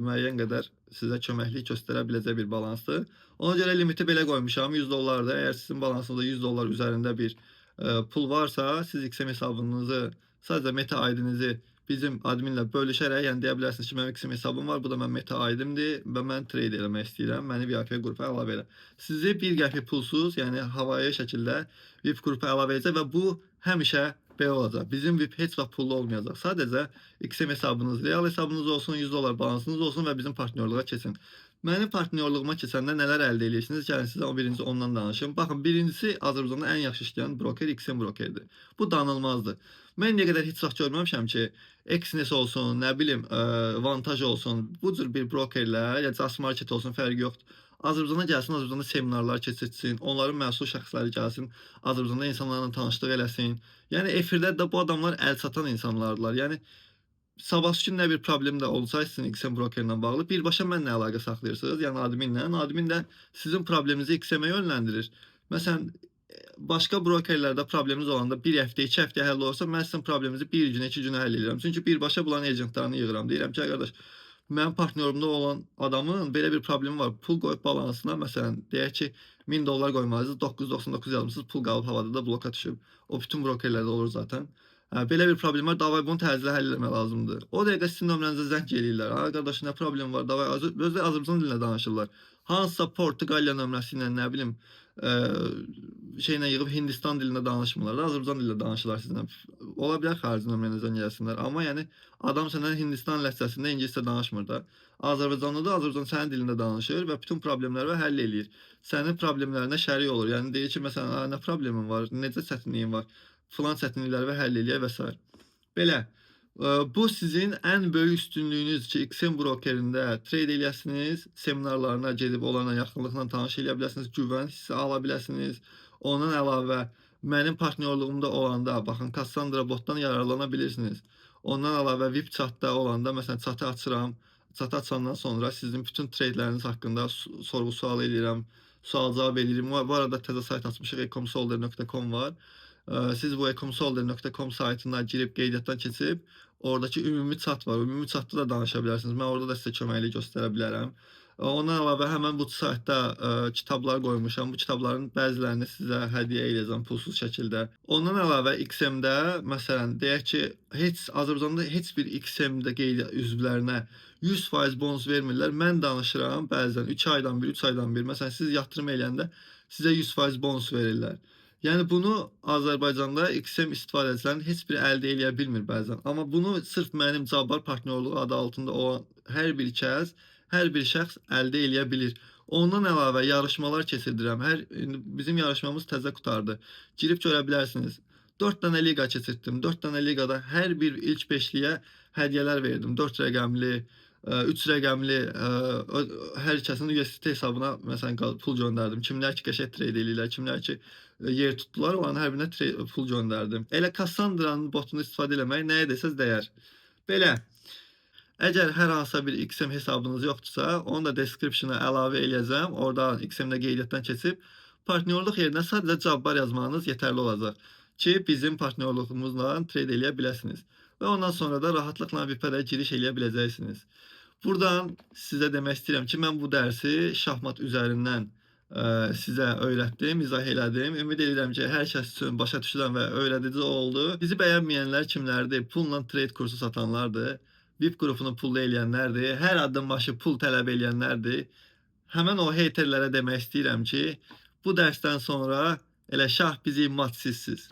müəyyən qədər sizə köməklik göstərə biləcək bir balansdır. Ona görə limiti belə qoymuşam, $100-dır. Əgər sizin balansınızda $100 üzərində bir pul varsa, siz XM hesabınızı, sadəcə Meta ID-nizi bizim adminlə bölüşərək, yəni deyə bilərsiniz ki, mənim XM hesabım var, bu da mənim Meta ID-imdir və mən trade eləmək istəyirəm, məni VIP qrupa əlavə elə. Sizi bir qəpik pulsuz, yəni havayı şəkildə VIP qrupa əlavə edəcək və bu həmişə belə olacaq. Bizim VIP heç vaxt pullu olmayacaq. Sadəcə XM hesabınız, real hesabınız olsun, $100 balansınız olsun və bizim partnyorluğa keçin. Mənim partnyorluğuma keçəndə nələr əldə edirsiniz? Gəlin sizə birinci ondan danışım. Baxın, birincisi Azərbaycanda ən yaxşı işləyən broker XM brokerdir. Bu danılmazdır. Mən indiyə qədər heç vaxt görməmişəm ki, Exness olsun, nə bilim, Vantaj olsun, bu cür bir brokerlə, ya Just Market olsun, fərqi yoxdur. Azərbaycana gəlsin, Azərbaycanda seminarlar keçirtsin, onların məsul şəxsləri gəlsin, Azərbaycanda insanlarla tanışlıq eləsin. Yəni efirdə də bu adamlar əl çatan insanlardılar. Yəni sabahsı gün nə bir problem də olsa sizin XM brokerlə bağlı, birbaşa mənlə əlaqə saxlayırsınız, yəni adminlə. Admin də sizin probleminizi XM-ə yönləndirir. Məsələn, başqa brokerlərdə probleminiz olanda bir həftə, 2 həftə həll olursa, mən sizin probleminizi bir günə, 2 günə həll edirəm. Çünki birbaşa bunların agentlarını yığıram. Deyirəm ki, qardaş, mənim partnyorumda olan adamın belə bir problemi var. Pul qoyub balansına, məsələn, deyək ki, $1000 qoymalısınız, 999 yazmısınız, pul qalıb havada da bloka düşüb. O bütün brokerlərdə olur zaten. Belə bir problem var, davay bunu təcili həll etmək lazımdır. O dəqiqə sizin nömrənizə zəng eləyirlər. Ha, qardaş, nə problem var? Davay, özləri Azərbaycan dilində danışırlar. Hansısa Portuqaliya nömrəsi ilə, nə bilim, şeylə yığıb Hindistan dilində danışmırlar, Azərbaycan dilində danışırlar sizlə. Ola bilər xarici nömrənizdən gəlsinlər, amma yəni adam səndən Hindistan ləhcəsində ingiliscə danışmır da. Azərbaycanlıdır, Azərbaycan sənin dilində danışır və bütün problemləri həll eləyir. Sənin problemlərinə şərik olur. Yəni deyir ki, məsələn, nə problemin var, necə çətinliyin var, filan çətinlikləri həll eləyir və s. Belə. Bu sizin ən böyük üstünlüyünüz ki, XM brokerində trade eləyəsiniz, seminarlarına gedib onlarla yaxınlıqla tanış eləyə biləsiniz, güvən hissi ala biləsiniz. Ondan əlavə mənim partnyorluğumda olanda, baxın, Cassandra botdan yararlana bilirsiniz. Ondan əlavə VIP chatda olanda, məsələn, chatı açıram. Chatı açandan sonra sizin bütün tradeləriniz haqqında sorğu-sual edirəm, sual-cavab edirəm. Bu arada təzə sayt açmışıq, ecomsolder.com var. Siz bu ecomsolder.com saytına girib qeydiyyatdan keçib, oradakı ümumi chat var. Ümumi chatda da danışa bilərsiniz. Mən orada da sizə köməklik göstərə bilərəm. Ondan əlavə həmən bu saytda kitablar qoymuşam. Bu kitabların bəzilərini sizə hədiyyə eləyəcəm pulsuz şəkildə. Ondan əlavə XM-də, məsələn, deyək ki, Azərbaycanda heç bir XM-də qeydiyyat üzvlərinə 100% bonus vermirlər. Mən danışıram bəzən 3 aydan bir, 3 aydan bir. Məsələn, siz yatırım eləyəndə sizə 100% bonus verirlər. Yəni bunu Azərbaycanda XM istifadəçilərinin heç biri əldə eləyə bilmir bəzən. Amma bunu sırf mənim Cabbar partnyorluğu adı altında olan hər bir şəxs əldə eləyə bilir. Ondan əlavə yarışmalar keçirdirəm. Bizim yarışmamız təzə qutardı. Girib görə bilərsiniz. 4 dənə liqa keçirtdim. 4 dənə liqada hər bir ilk beşliyə hədiyyələr verdim. 4 rəqəmli, 3 rəqəmli, hər kəsin USDT hesabına məsələn pul göndərdim. Kimlər ki qəşəng trade eləyirlər, kimlər ki yer tutdular, onların hər birinə pul göndərdim. Elə Cassandranın botunu istifadə eləmək nəyə desəz dəyər. Belə. Əgər hər hansısa bir XM hesabınız yoxdursa, onu da description-a əlavə eləyəcəm. Oradan XM-də qeydiyyatdan keçib, partnyorluq yerinə sadəcə Cabbar yazmanız yetərli olacaq ki, bizim partnyorluğumuzla trade eləyə biləsiniz. Və ondan sonra da rahatlıqla VIP-ə də giriş eləyə biləcəksiniz. Buradan sizə demək istəyirəm ki, mən bu dərsi şahmat üzərindən sizə öyrətdim, izah elədim. Ümid edirəm ki, hər kəs üçün başa düşülən və öyrədici oldu. Bizi bəyənməyənlər kimlərdir? Pulla trade kursu satanlardır. VIP qrupunu pullu eləyənlərdir. Hər addım başı pul tələb eləyənlərdir. Həmin o heyterlərə demək istəyirəm ki, bu dərsdən sonra elə şah bizi madsizsiz.